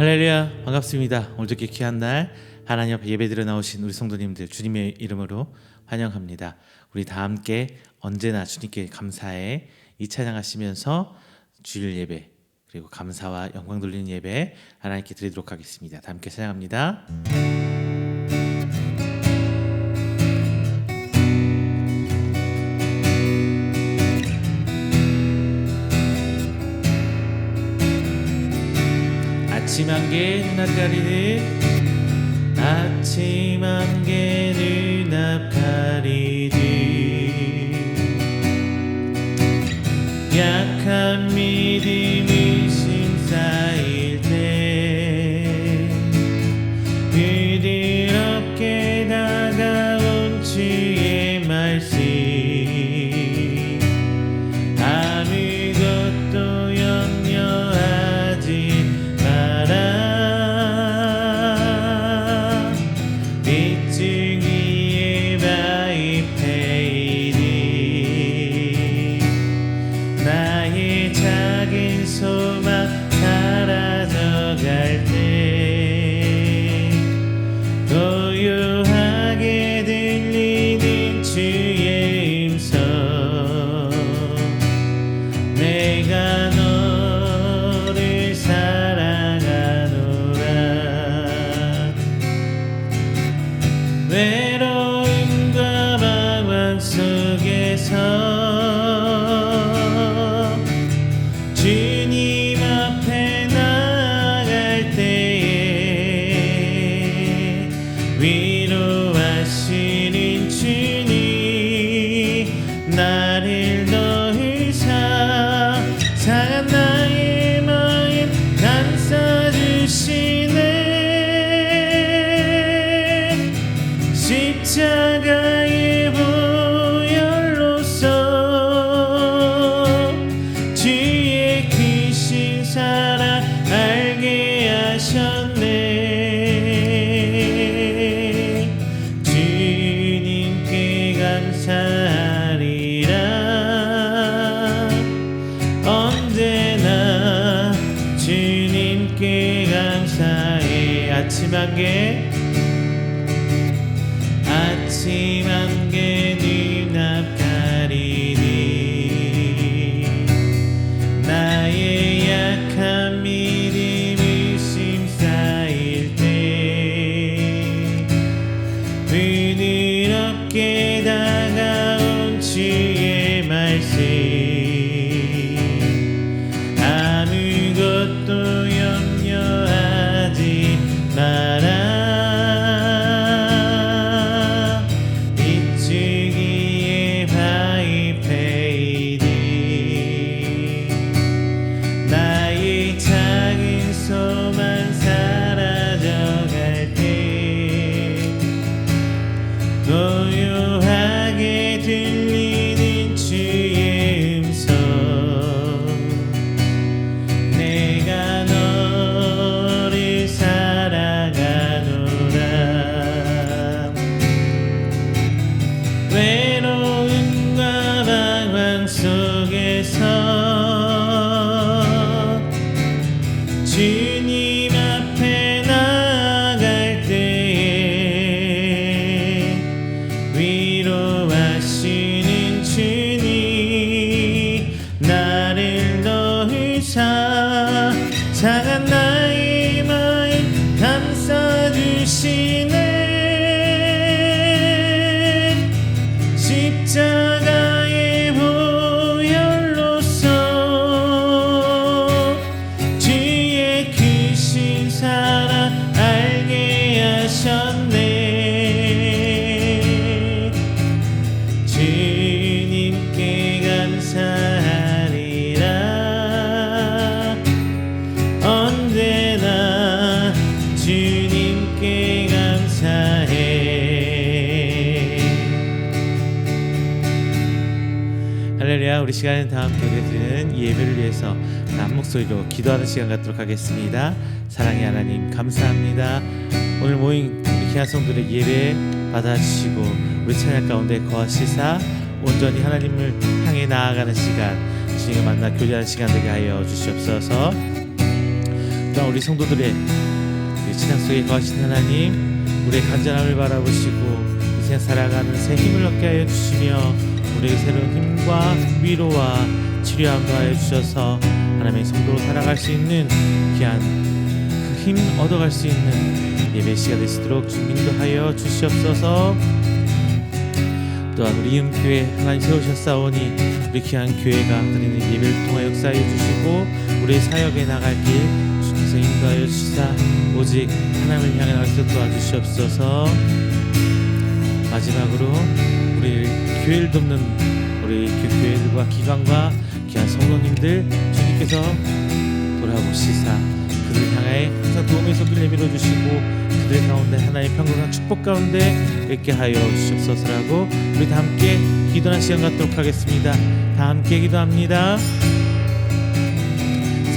할렐루야, 반갑습니다. 오늘도 이렇게 귀한 날 하나님 앞에 예배드려 나오신 우리 성도님들 주님의 이름으로 환영합니다. 우리 다 함께 언제나 주님께 감사해 이 찬양하시면서 주일 예배 그리고 감사와 영광 돌리는 예배 하나님께 드리도록 하겠습니다. 다 함께 찬양합니다. 아침 안개 눈앞 가리듯 아침 안개 눈앞 가리듯 약한 믿음이 심쌓일 때 부드럽게 다가온 주의 말씀 아무것도 염려하지 빗줄기에 바위패이니 나의 작은 소망 사라져갈 때 고요하게 들리는 주의 음성 내가 너를 사랑하노라 외로움과 방황 속에서 주님 앞에 나아갈 때에 위로하시는 주님 나를 널 상한 나의 마음 감싸주시네 십자가의 보혈로서 주의 크신 사랑 알게 하셨네 주님께 감사하리라 언제나 주님께 감사해 아침 안개 눈앞 가리니 나의 약한 믿음이 심쌓일 때 부드럽게 다가온 주의 말씀 아무것도 염려하지 마라 빗줄기에 바위패이니 나의 작은 소망 사라져갈 때 고요하게 들리는 주의 음성 내가 너를 사랑하노라 외로움과 방황 속에서 주님 앞에 나아갈 때에 위로하시는 주님 나를 널 상한 나의 마음 감싸주시네 십자가의 보혈로서 주의 크신 사랑 알게 하셨네 주님께 감사하리라 언제나 주님께 감사해 할렐루야 우리 시간은 다 함께 드리는 이 예배를 위해서 한 목소리로 기도하는 시간 갖도록 하겠습니다. 사랑의 하나님 감사합니다. 오늘 모인 우리 귀한 성도들의 예배 받아주시고 우리 찬양 가운데 거하시사 온전히 하나님을 향해 나아가는 시간 주님을 만나 교제하는 시간 되게 하여 주시옵소서. 또한 우리 성도들의 신앙 속에 거하신 하나님, 우리의 간절함을 바라보시고 이 세상 살아가는 새 힘을 얻게 하여 주시며 우리에게 새로운 힘과 위로와 치료함도 하여 주셔서 하나님의 성도로 살아갈 수 있는 귀한 그 힘 얻어갈 수 있는 예배 시간 될 수 있도록 주 인도하여 주시옵소서. 또한 우리 이음교회 하나님 세우셨사오니 우리 귀한 교회가 드리는 예배를 통하여 역사해 주시고 우리의 사역에 나갈 길 주께서 인도하여 주시사 오직 하나님을 향해 나갈 수 있도록 도와주시옵소서. 마지막으로 우리 교회를 돕는 우리 교회들과 기관과 귀한 성도님들 주님께서 돌아보시사 그들 향해 항상 도움의 손길을 내밀어 주시고 그들 가운데 하나님의 평강과 축복 가운데 있게 하여 주시옵소서라고 우리 다 함께 기도하는 시간 갖도록 하겠습니다. 다 함께 기도합니다.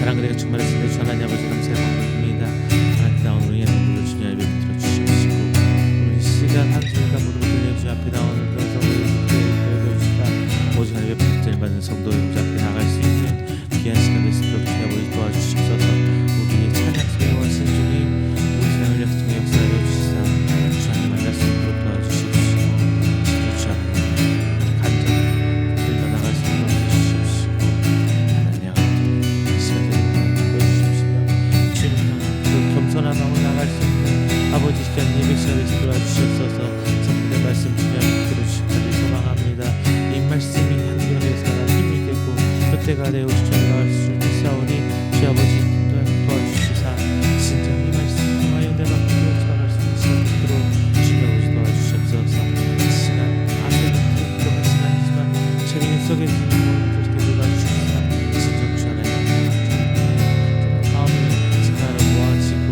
사랑 그대가 충만하신 주 하나님 아버지 감사합니다. 하나님 나온 우리의 성도들 주님 예배 들어 주시옵시고 우리 시간 한 주일간 모두 들려 주 앞에 나오는 그런 성도들 되어 주시다. 오직 하나님의 복전을 받는 성도들 주 앞에 나갈 수 있는 귀한 시간 될 수 있도록 주님 도와주시옵소서. 우리의 찬양 속에 와신 주님 우리 삶을 역사에 역사하여 주시사 주 하나님 만날 수 있도록 도와주시옵시고 주 하나님 간절 들려 나갈 수 있도록 해주시옵시고 하나님 아버지 시간 되도록 해주시옵시며 주님 그 겸손한 마음으로 나갈 수 있는 아버지 시간 예배 시간 될 수 있도록 도와주시옵소서. 성령의 말씀 주님 들어주시기를 소망합니다. 이 말씀이 한결의 살아 힘이 되고 뼈대가 되어 주셔서 나갈 수 있는 사오니 주 아버지 도와주시사 진정 이 말씀 통하여 내 앞으로 살아갈 수 있는 시간 되도록 주님 아버지 도와주시옵소서. 이 시간 아무래도 부족한 시간이지만 재림 속에 있는 모든 놀라주시사 진정 주 하나님 마음을 진짜로 모아지고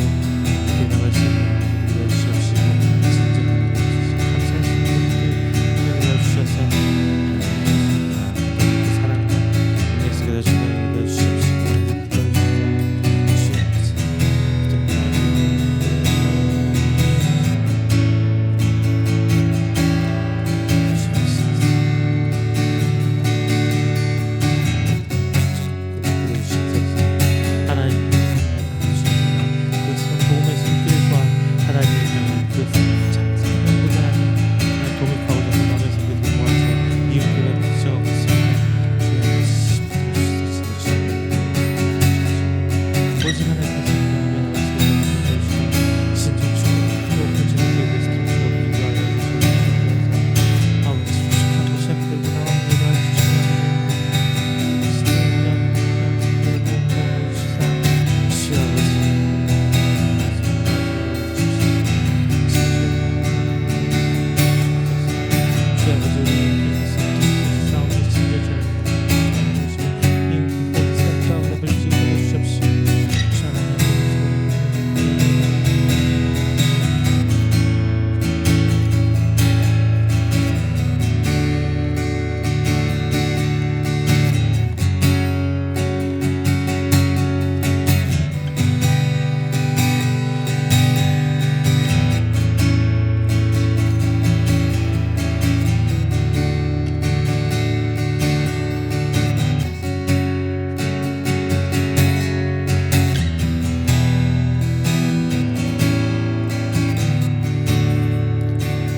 이렇게 나갈 수 있는 모든 주시옵시고 진정 감사할 수 있는 분들 눌러주셔서 사랑과 은혜 속에서 주님 눌러주시옵시고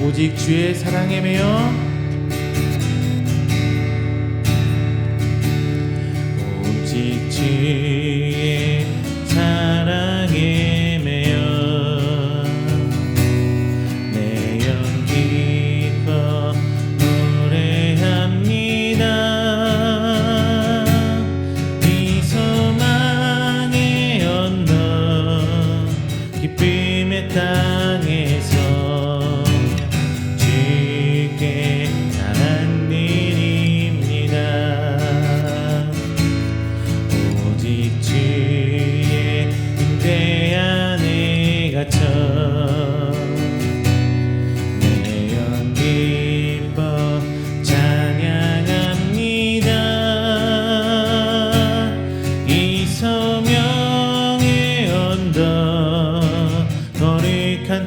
오직 주의 사랑에 매여 오직 주의 사랑에 매여 내 영 기뻐 노래합니다. 이 소망의 언덕 기쁨의 땅에서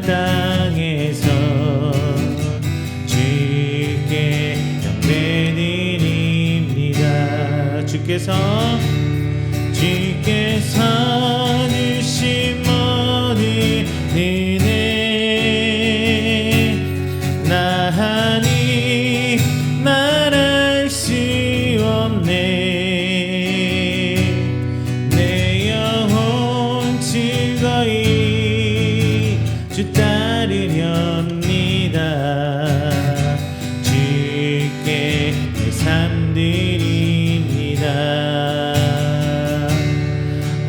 땅에서 주께 경배드립니다. 주께서 주신 삶 드립니다.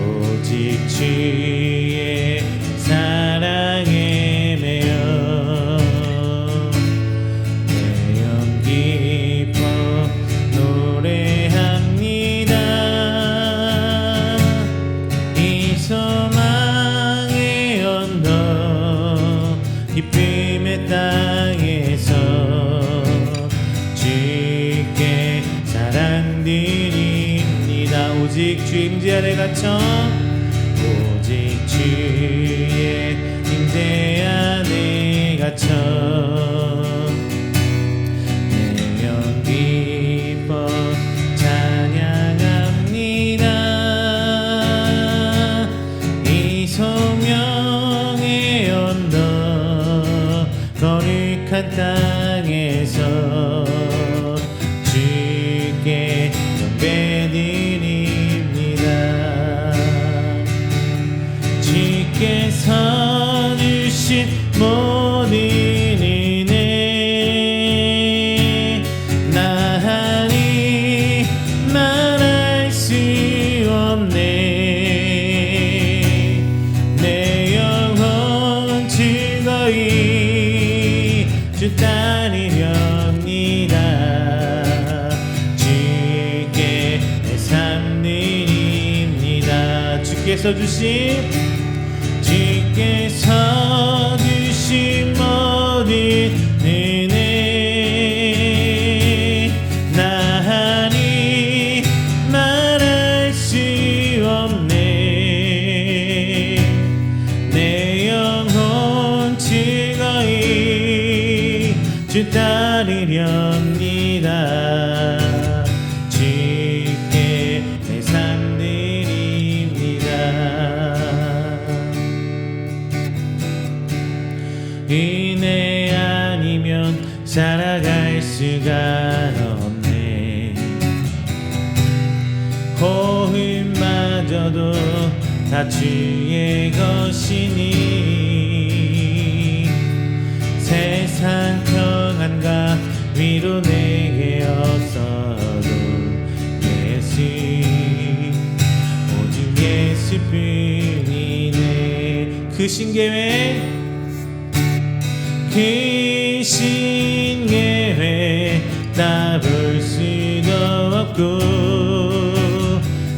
오직 주의 사랑에 매여 내 영 기뻐 노래합니다. 이 소망의 언덕 기쁨의 땅에서 주께 사랑드립니다. 오직 주의 임재 아래 갇혀 오직 주의 임재 안에 갇혀 내 영 기뻐 찬양합니다. 이 소명의 언덕 거룩한 땅에서 주께 경배드립니다. 주께서 주신 모든 은혜 나하니 말할 수 없네. 내 영혼 즐거이 주 따르렵니다. 주께 내 삶 드립니다. 주께서 주신 모든 은혜 나하니 말할 수 없네. 내 영혼 즐거이 주 따르렵니다. 주께 내 삶 드립니다. 은혜 아니면 살아갈 수가 없네. 호흡마저도 다 주의 것이니 세상 평안과 위로 내게 없어도 예수 오직 예수뿐이네. 그 신계획 다 볼 수도 없고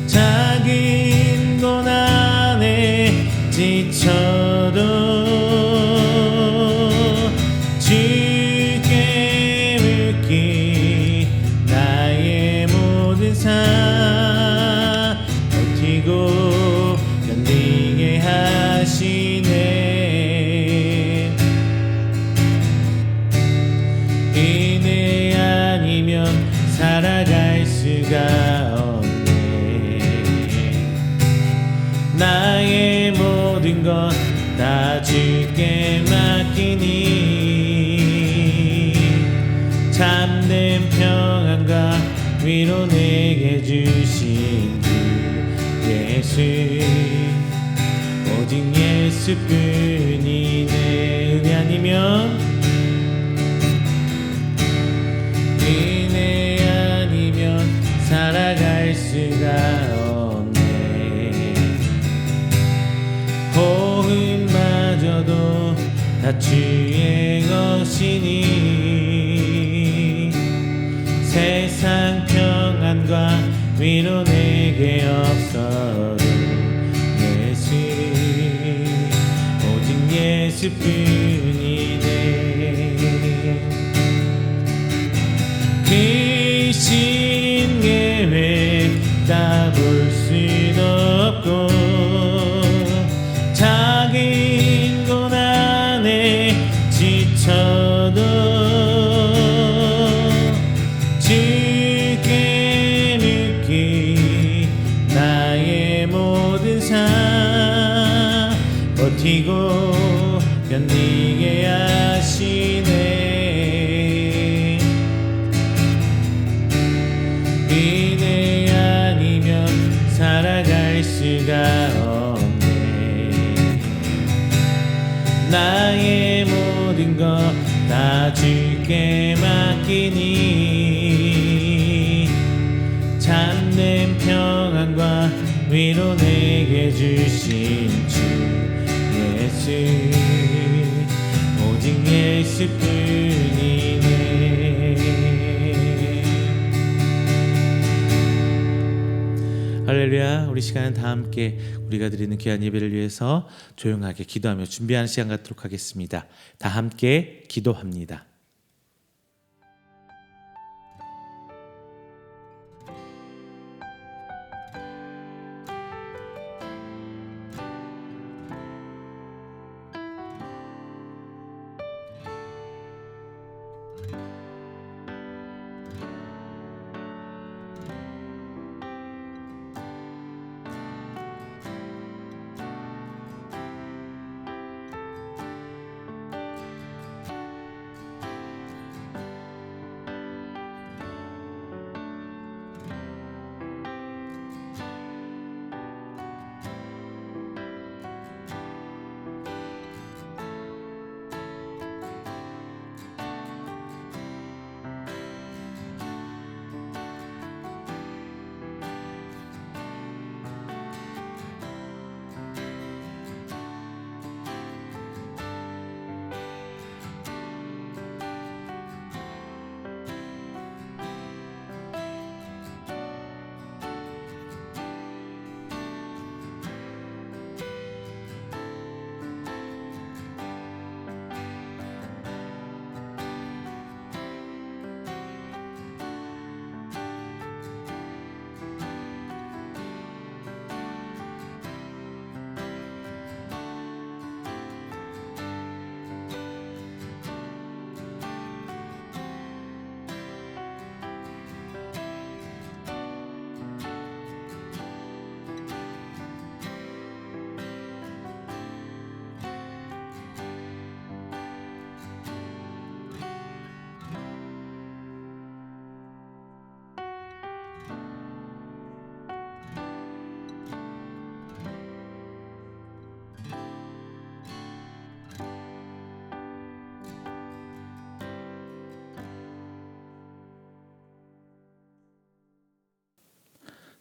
작은 고난에 지쳐도 주께 묻기 나의 모든 삶 버티고 견디게 하시네. 은혜 아니면 살아갈 수가 없네. 나의 모든 것 다 주께 맡기니 참된 평안과 위로 내게 주신 주 예수 오직 예수뿐이네. 은혜 아니면 살아갈 수가 없네. 호흡마저도 다 주의 것이니 세상 평안과 위로 내게 없어도 예수 오직 예수뿐이네. 계획 다 볼 수도 없고 작은 고난에 지쳐도 주께 묻기 나의 모든 삶 버티고 견디게 하시네. 살아갈 수가 없네. 나의 모든 것 다 주께 맡기니 위로 내게 주신 주 예수 오직 예수뿐이네. 할렐루야. 우리 시간은 다 함께 우리가 드리는 귀한 예배를 위해서 조용하게 기도하며 준비하는 시간 갖도록 하겠습니다. 다 함께 기도합니다.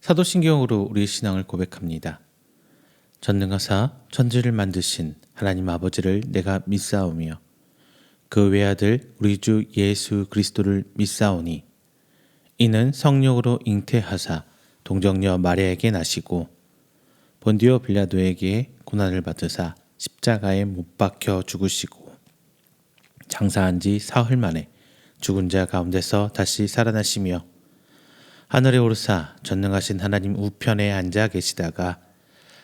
사도신경으로 우리의 신앙을 고백합니다. 전능하사 천지를 만드신 하나님 아버지를 내가 믿사오며 그 외아들 우리 주 예수 그리스도를 믿사오니 이는 성령으로 잉태하사 동정녀 마리아에게 나시고 본디오 빌라도에게 고난을 받으사 십자가에 못 박혀 죽으시고 장사한 지 사흘 만에 죽은 자 가운데서 다시 살아나시며 하늘에 오르사 전능하신 하나님 우편에 앉아 계시다가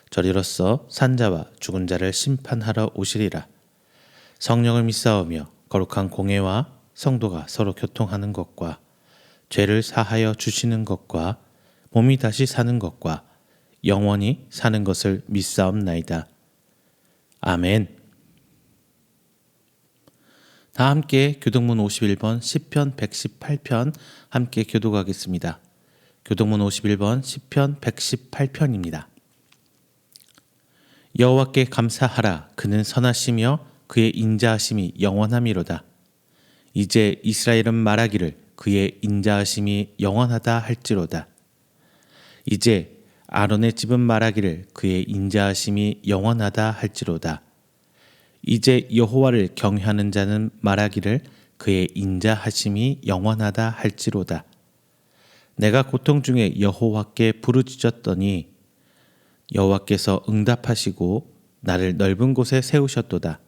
저리로서 산자와 죽은 자를 심판하러 오시리라. 성령을 믿사오며 거룩한 공회와 성도가 서로 교통하는 것과 죄를 사하여 주시는 것과 몸이 다시 사는 것과 영원히 사는 것을 믿사옵나이다. 아멘. 다 함께 교동문 51번 시편 118편 함께 교독하겠습니다. 교동문 51번 시편 118편입니다. 여호와께 감사하라. 그는 선하시며 그의 인자하심이 영원함이로다. 이제 이스라엘은 말하기를 그의 인자하심이 영원하다 할지로다. 이제 아론의 집은 말하기를 그의 인자하심이 영원하다 할지로다. 이제 여호와를 경외하는 자는 말하기를 그의 인자하심이 영원하다 할지로다. 내가 고통 중에 여호와께 부르짖었더니 여호와께서 응답하시고 나를 넓은 곳에 세우셨도다.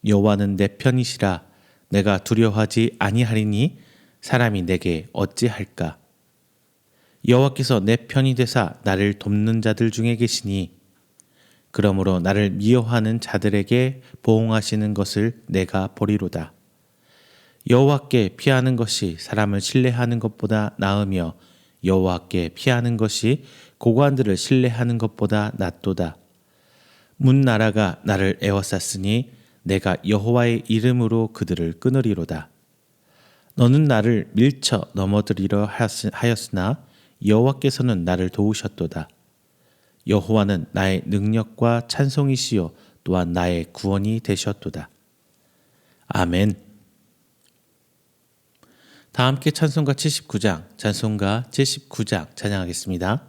여호와는 내 편이시라. 내가 두려워하지 아니하리니 사람이 내게 어찌할까. 여호와께서 내 편이 되사 나를 돕는 자들 중에 계시니 그러므로 나를 미워하는 자들에게 보응하시는 것을 내가 보리로다. 여호와께 피하는 것이 사람을 신뢰하는 것보다 나으며 여호와께 피하는 것이 고관들을 신뢰하는 것보다 낫도다. 문나라가 나를 애워쌌으니 내가 여호와의 이름으로 그들을 끊으리로다. 너는 나를 밀쳐 넘어뜨리려 하였으나 여호와께서는 나를 도우셨도다. 여호와는 나의 능력과 찬송이시요 또한 나의 구원이 되셨도다. 아멘. 다 함께 찬송가 79장, 찬송가 79장 찬양하겠습니다.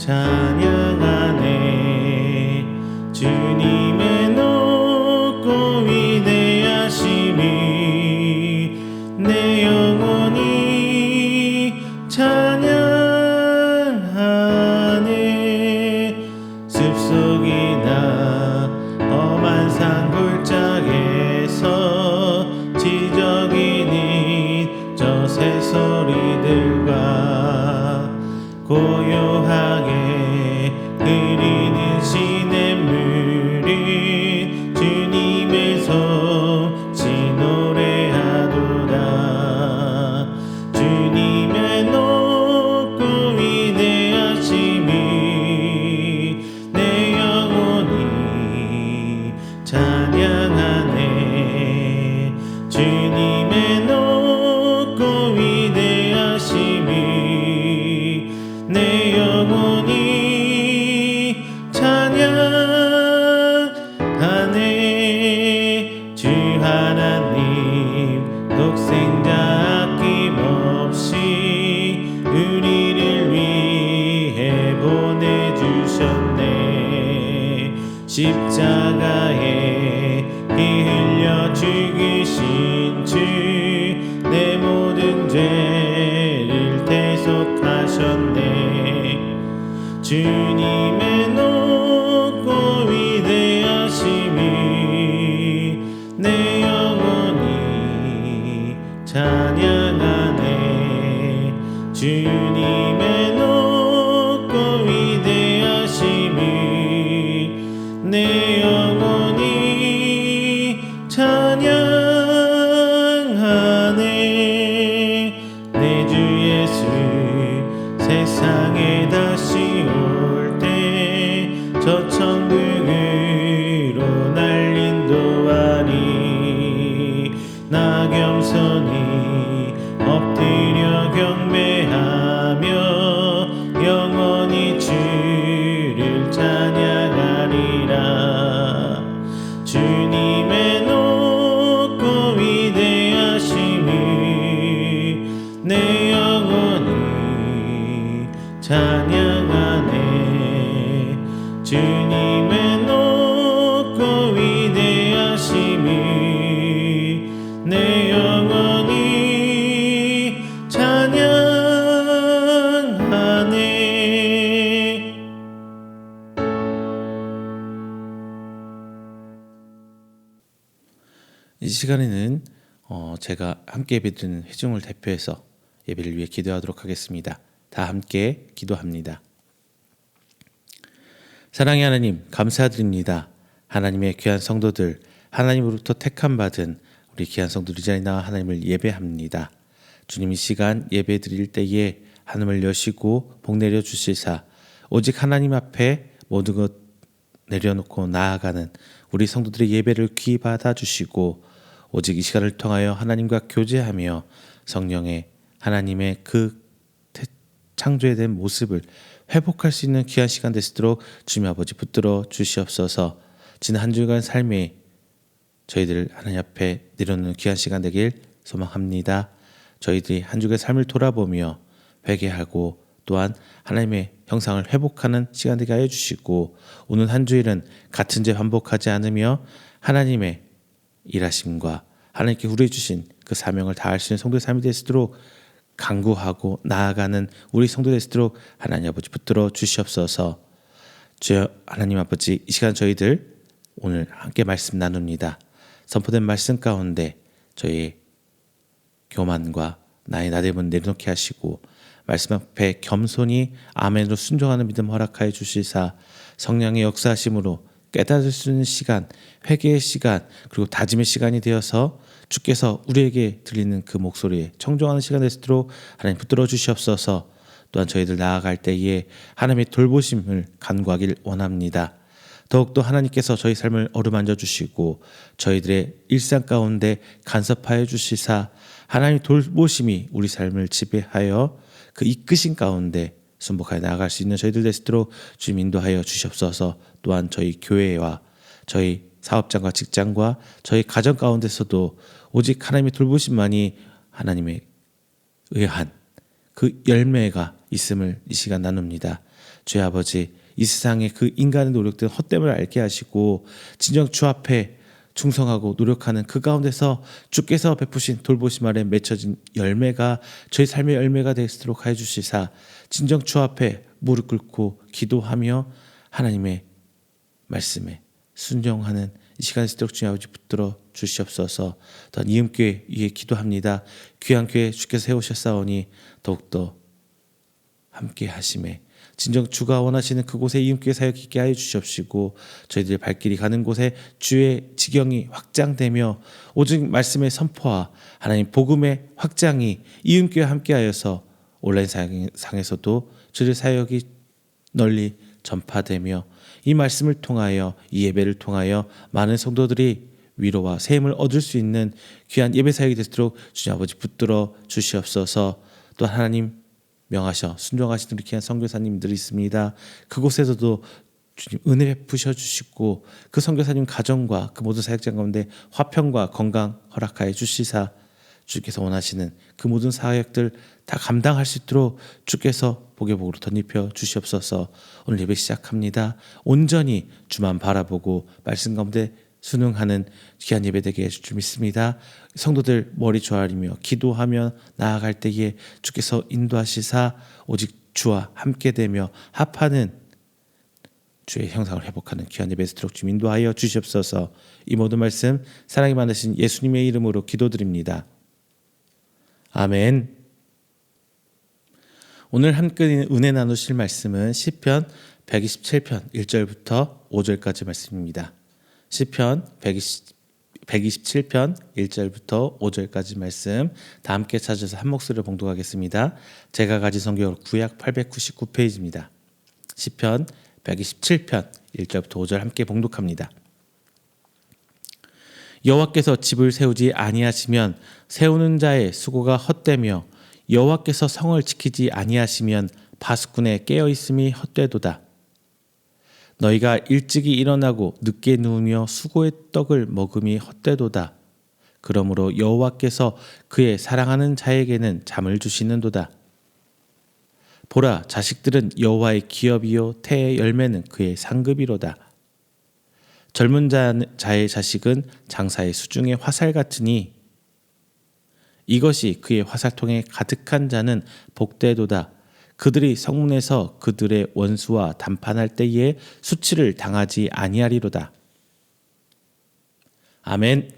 찬양하네. 주님의 높고 위대하심이 내 영혼이 찬양하네. 숲속이나 험한 산골짜기에서 지저귀는 저 새소리들과 고요하게 흐리는 시냇물이 주님의 솜씨 노래하도다. 주님의 높고 위대하심이 내 영혼이 찬양하네. 주님의 높고 위대하심이 내 영혼이 찬양하네. 주 하나님 독생자 아낌없이 우리를 위해 보내주셨네. 십자가에 피 흘려 죽으신 주 내 모든 죄를 대속하셨네. 주님의 높고 위대하심이 내 영혼이 찬양하네. 주님의 높고 위대하심이 내 영혼이 찬양하네. 내 주 예수 세상에 다시 올 때 저 천국으로 날 인도하리. 나 겸손히 엎드려 경배하며 영원히 주를 찬양하리라. 주님의 높고 위대하심이 내 영혼이 찬양하네. 주님의 높고 위대하심이 내 영혼이 찬양하네. 이 시간에는 제가 함께 예배드리는 회중을 대표해서 예배를 위해 기도하도록 하겠습니다. 다 함께 기도합니다. 사랑의 하나님, 감사드립니다. 하나님의 귀한 성도들, 하나님으로부터 택함 받은 우리 귀한 성도들 이 자리에 나와 하나님을 예배합니다. 주님, 이 시간 예배 드릴 때에 하늘을 여시고 복 내려 주시사 오직 하나님 앞에 모든 것 내려놓고 나아가는 우리 성도들의 예배를 귀히 받아 주시고 오직 이 시간을 통하여 하나님과 교제하며 성령의 하나님의 그 창조에 대한 모습을 회복할 수 있는 귀한 시간 되시도록 주님 아버지 붙들어 주시옵소서. 지난 한 주간 삶에 저희들 하나님 앞에 내려놓는 귀한 시간 되길 소망합니다. 저희들이 한 주간의 삶을 돌아보며 회개하고 또한 하나님의 형상을 회복하는 시간 되게 하여 주시고 오늘 한 주일은 같은 죄 반복하지 않으며 하나님의 일하심과 하나님께 우리에 주신 그 사명을 다할 수 있는 성도의 삶이 되시도록 간구하고 나아가는 우리 성도 되시도록 하나님 아버지 붙들어 주시옵소서. 주여 하나님 아버지, 이 시간 저희들 오늘 함께 말씀 나눕니다. 선포된 말씀 가운데 저희의 교만과 나의 나됨은 내려놓게 하시고 말씀 앞에 겸손히 아멘으로 순종하는 믿음 허락하여 주시사 성령의 역사하심으로 깨달을 수 있는 시간, 회개의 시간, 그리고 다짐의 시간이 되어서 주께서 우리에게 들리는 그 목소리에 청종하는 시간 되시도록 하나님 붙들어 주시옵소서. 또한 저희들 나아갈 때에 하나님의 돌보심을 간구하길 원합니다. 더욱더 하나님께서 저희 삶을 어루만져 주시고 저희들의 일상 가운데 간섭하여 주시사 하나님의 돌보심이 우리 삶을 지배하여 그 이끄신 가운데 순복하여 나아갈 수 있는 저희들 되시도록 주님 인도하여 주시옵소서. 또한 저희 교회와 저희 사업장과 직장과 저희 가정 가운데서도 오직 하나님의 돌보심만이 하나님의 의한 그 열매가 있음을 이 시간 나눕니다. 주의 아버지, 이 세상의 그 인간의 노력들은 헛됨을 알게 하시고 진정 주 앞에 충성하고 노력하는 그 가운데서 주께서 베푸신 돌보심 아래 맺혀진 열매가 저희 삶의 열매가 될 수 있도록 하여 주시사 진정 주 앞에 무릎 꿇고 기도하며 하나님의 말씀에 순종하는 이 시간에 있도록 주님 아버지 붙들어 주시옵소서. 또한 이음교회 위에 기도합니다. 귀한 교회 주께서 세우셨사오니 더욱더 함께 하심에 진정 주가 원하시는 그곳에 이음교회 사역 있게 하여 주시옵시고 저희들 발길이 가는 곳에 주의 지경이 확장되며 오직 말씀의 선포와 하나님 복음의 확장이 이음교회 함께하여서 온라인 상에서도 저희들 사역이 널리 전파되며 이 말씀을 통하여 이 예배를 통하여 많은 성도들이 위로와 샘을 얻을 수 있는 귀한 예배 사역이 되도록 주님 아버지 붙들어 주시옵소서. 또 하나님 명하셔 순종하시는 우리 귀한 선교사님들이 있습니다. 그곳에서도 주님 은혜 베푸셔 주시고 그 선교사님 가정과 그 모든 사역자 가운데 화평과 건강 허락하여 주시사 주께서 원하시는 그 모든 사역들 다 감당할 수 있도록 주께서 복의 복으로 덧입혀 주시옵소서. 오늘 예배 시작합니다. 온전히 주만 바라보고 말씀 가운데 순응하는 귀한 예배 되게 해줄 줄 믿습니다. 성도들 머리 조아리며 기도하며 나아갈 때에 주께서 인도하시사 오직 주와 함께 되며 합하는 주의 형상을 회복하는 귀한 예배 되도록 주 인도하여 주시옵소서. 이 모든 말씀 사랑이 많으신 예수님의 이름으로 기도드립니다. 아멘. 오늘 함께 은혜 나누실 말씀은 시편 127편 1절부터 5절까지 말씀입니다. 시편 127편 1절부터 5절까지 말씀 다 함께 찾아서 한 목소리로 봉독하겠습니다. 제가 가진 성경 구약 899페이지입니다. 시편 127편 1절부터 5절 함께 봉독합니다. 여호와께서 집을 세우지 아니하시면 세우는 자의 수고가 헛되며 여호와께서 성을 지키지 아니하시면 파수꾼의 깨어있음이 헛되도다. 너희가 일찍이 일어나고 늦게 누우며 수고의 떡을 먹음이 헛되도다. 그러므로 여호와께서 그의 사랑하는 자에게는 잠을 주시는도다. 보라, 자식들은 여호와의 기업이요 태의 열매는 그의 상급이로다. 젊은 자의 자식은 장사의 수중의 화살 같으니 이것이 그의 화살통에 가득한 자는 복되도다. 그들이 성문에서 그들의 원수와 담판할 때에 수치를 당하지 아니하리로다. 아멘.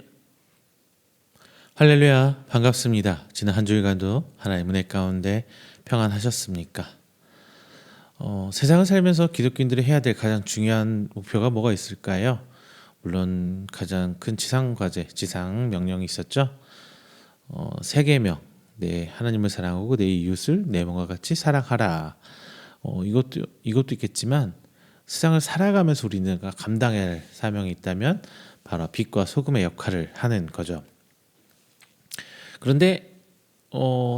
할렐루야, 반갑습니다. 지난 한 주일간도 하나님의 은혜 가운데 평안하셨습니까? 세상을 살면서 기독교인들이 해야 될 가장 중요한 목표가 뭐가 있을까요? 물론 가장 큰 지상 과제, 지상 명령이 있었죠. 세계명, 내 하나님을 사랑하고 내 이웃을 내 몸과 같이 사랑하라. 이것도 있겠지만 세상을 살아가면서 우리는 감당해야 할 사명이 있다면 바로 빛과 소금의 역할을 하는 거죠. 그런데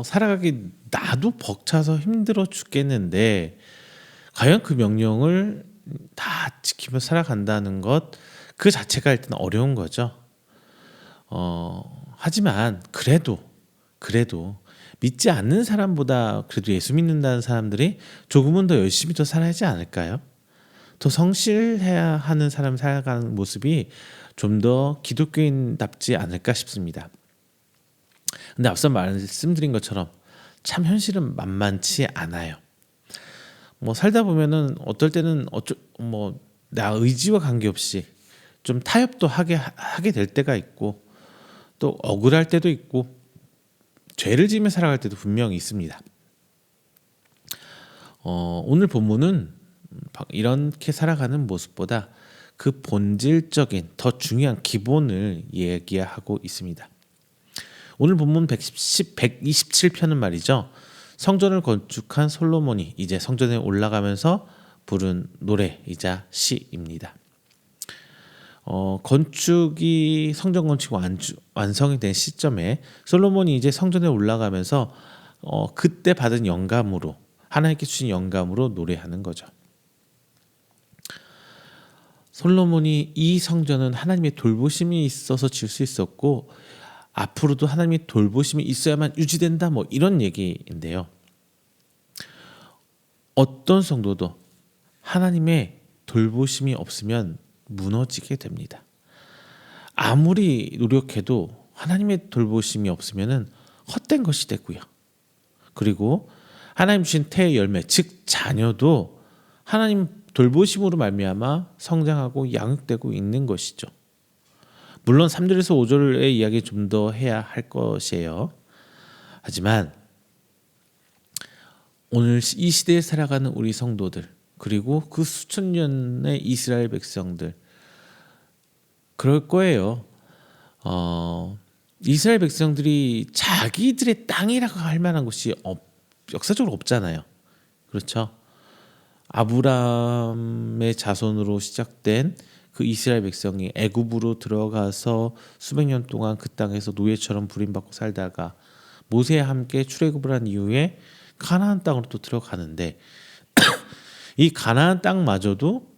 살아가기 나도 벅차서 힘들어 죽겠는데 과연 그 명령을 다 지키며 살아간다는 것 그 자체가 일단 어려운 거죠. 하지만 그래도 믿지 않는 사람보다 그래도 예수 믿는다는 사람들이 조금은 더 열심히 더 살아야지 않을까요? 더 성실해야 하는 사람 살아가는 모습이 좀 더 기독교인답지 않을까 싶습니다. 근데 앞서 말씀드린 것처럼 참 현실은 만만치 않아요. 살다 보면은 어떨 때는 나 의지와 관계없이 좀 타협도 하게 될 때가 있고 또 억울할 때도 있고 죄를 지으며 살아갈 때도 분명히 있습니다. 오늘 본문은 이렇게 살아가는 모습보다 그 본질적인 더 중요한 기본을 얘기하고 있습니다. 오늘 본문 127편은 말이죠. 성전을 건축한 솔로몬이 이제 성전에 올라가면서 부른 노래이자 시입니다. 성전 건축이 완성이 된 시점에 솔로몬이 이제 성전에 올라가면서 그때 받은 영감으로 하나님께 주신 영감으로 노래하는 거죠. 솔로몬이 이 성전은 하나님의 돌보심이 있어서 지을 수 있었고 앞으로도 하나님의 돌보심이 있어야만 유지된다 이런 얘기인데요. 어떤 성도도 하나님의 돌보심이 없으면 무너지게 됩니다. 아무리 노력해도 하나님의 돌보심이 없으면 헛된 것이 되고요. 그리고 하나님 주신 태의 열매, 즉 자녀도 하나님 돌보심으로 말미암아 성장하고 양육되고 있는 것이죠. 물론 3절에서 5절의 이야기 좀 더 해야 할 것이에요. 하지만 오늘 이 시대에 살아가는 우리 성도들, 그리고 그 수천 년의 이스라엘 백성들, 그럴 거예요. 이스라엘 백성들이 자기들의 땅이라고 할 만한 곳이 역사적으로 없잖아요. 그렇죠? 아브라함의 자손으로 시작된 그 이스라엘 백성이 애굽으로 들어가서 수백 년 동안 그 땅에서 노예처럼 부림받고 살다가 모세와 함께 출애굽을 한 이후에 가나안 땅으로 또 들어가는데 이 가나안 땅마저도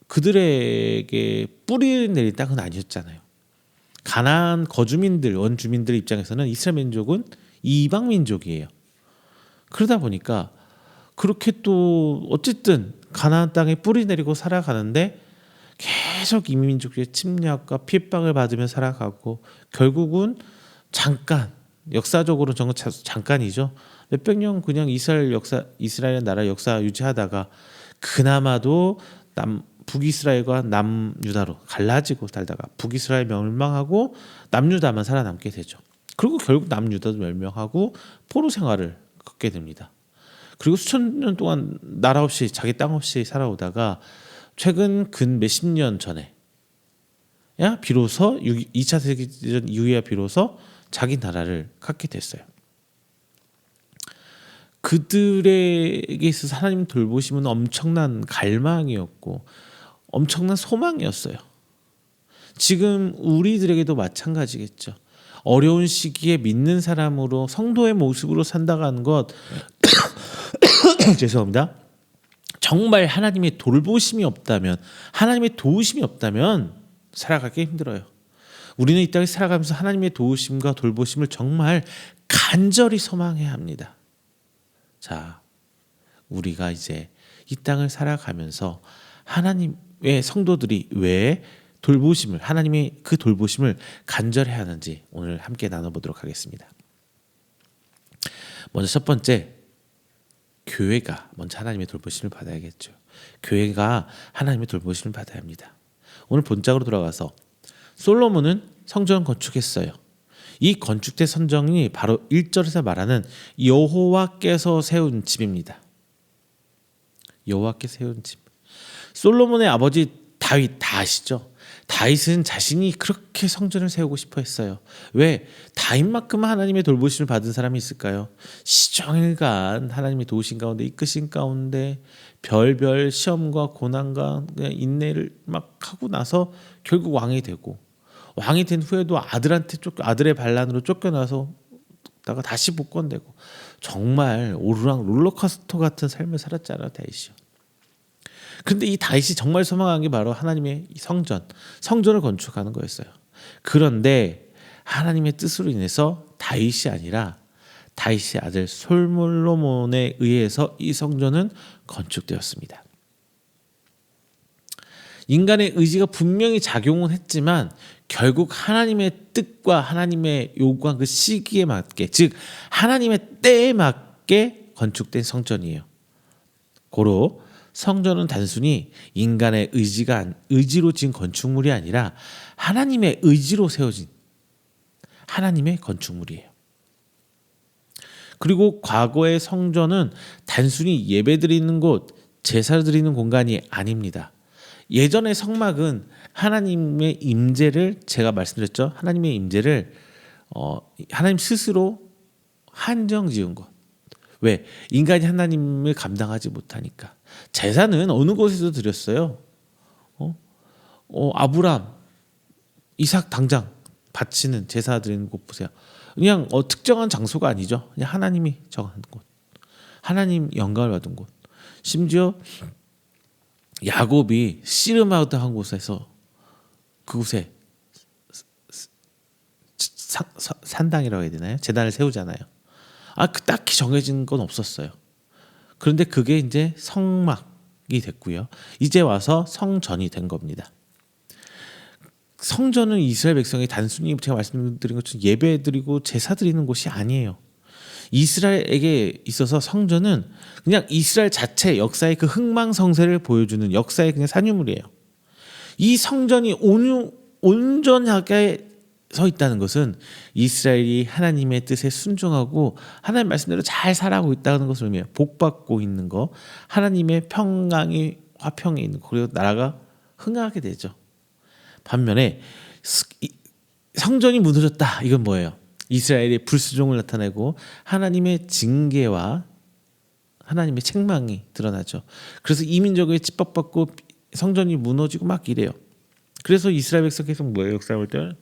그들에게 뿌리를 내린 땅은 아니었잖아요. 가나안 거주민들, 원주민들 입장에서는 이스라엘 민족은 이방 민족이에요. 그러다 보니까 그렇게 또 어쨌든 가나안 땅에 뿌리 내리고 살아가는데 계속 이민족의 침략과 핍박을 받으며 살아가고 결국은 잠깐, 역사적으로 잠깐이죠. 몇백 년 그냥 이스라엘 나라 역사 유지하다가 그나마도 북이스라엘과 남유다로 갈라지고 살다가 북이스라엘 멸망하고 남유다만 살아남게 되죠. 그리고 결국 남유다도 멸망하고 포로 생활을 걷게 됩니다. 그리고 수천 년 동안 나라 없이 자기 땅 없이 살아오다가 최근 근 몇십 년 전에 비로소 2차 세계대전 이후에 비로소 자기 나라를 갖게 됐어요. 그들에게 있어서 하나님 돌보심은 엄청난 갈망이었고 엄청난 소망이었어요. 지금 우리들에게도 마찬가지겠죠. 어려운 시기에 믿는 사람으로 성도의 모습으로 산다는 것 죄송합니다. 정말 하나님의 돌보심이 없다면, 하나님의 도우심이 없다면 살아가기 힘들어요. 우리는 이 땅에 살아가면서 하나님의 도우심과 돌보심을 정말 간절히 소망해야 합니다. 자, 우리가 이제 이 땅을 살아가면서 하나님의 성도들이 왜 돌보심을, 하나님의 그 돌보심을 간절해야 하는지 오늘 함께 나눠보도록 하겠습니다. 먼저 첫 번째, 교회가 먼저 하나님의 돌보심을 받아야겠죠. 교회가 하나님의 돌보심을 받아야 합니다. 오늘 본장으로 돌아가서 솔로몬은 성전 건축했어요. 이 건축된 성전이 바로 1절에서 말하는 여호와께서 세운 집입니다. 여호와께서 세운 집. 솔로몬의 아버지 다윗 다 아시죠? 다윗은 자신이 그렇게 성전을 세우고 싶어 했어요. 왜? 다윗만큼 하나님의 돌보심을 받은 사람이 있을까요? 시종일관 하나님의 도우심 가운데 이끄신 가운데 별별 시험과 고난과 인내를 막 하고 나서 결국 왕이 되고, 왕이 된 후에도 아들의 반란으로 쫓겨나서 다시 복권되고, 정말 오르락 롤러코스터 같은 삶을 살았잖아요, 다윗이요. 그런데 이 다윗이 정말 소망한 게 바로 하나님의 성전을 건축하는 거였어요. 그런데 하나님의 뜻으로 인해서 다윗이 아니라 다윗의 아들 솔로몬에 의해서 이 성전은 건축되었습니다. 인간의 의지가 분명히 작용은 했지만 결국 하나님의 뜻과 하나님의 요구한 그 시기에 맞게, 즉 하나님의 때에 맞게 건축된 성전이에요. 고로 성전은 단순히 인간의 의지로 지은 건축물이 아니라 하나님의 의지로 세워진 하나님의 건축물이에요. 그리고 과거의 성전은 단순히 예배드리는 곳, 제사를 드리는 공간이 아닙니다. 예전의 성막은 하나님의 임재를, 제가 말씀드렸죠. 하나님의 임재를 하나님 스스로 한정 지은 것. 왜? 인간이 하나님을 감당하지 못하니까. 제사는 어느 곳에서 드렸어요. 아브람, 이삭 당장 바치는 제사 드리는 곳 보세요. 그냥 특정한 장소가 아니죠. 그냥 하나님이 정한 곳, 하나님 영광을 받은 곳. 심지어 야곱이 씨름하던 곳에서 그곳에 산당이라고 해야 되나요? 제단을 세우잖아요. 딱히 정해진 건 없었어요. 그런데 그게 이제 성막, 됐고요. 이제 와서 성전이 된 겁니다. 성전은 이스라엘 백성이 단순히 제가 말씀드린 것처럼 예배드리고 제사 드리는 곳이 아니에요. 이스라엘에게 있어서 성전은 그냥 이스라엘 자체 역사의 그 흥망성쇠를 보여주는 역사의 그냥 산유물이에요. 이 성전이 온전하게 서 있다는 것은 이스라엘이 하나님의 뜻에 순종하고 하나님 말씀대로 잘 살아가고 있다는 것을 의미해요. 복받고 있는 거, 하나님의 평강이 화평에 있는 거, 그리고 나라가 흥하게 되죠. 반면에 성전이 무너졌다. 이건 뭐예요? 이스라엘의 불순종을 나타내고 하나님의 징계와 하나님의 책망이 드러나죠. 그래서 이민족의 핍박받고 성전이 무너지고 막 이래요. 그래서 이스라엘 백성 계속 뭐예요? 역사를 볼 때는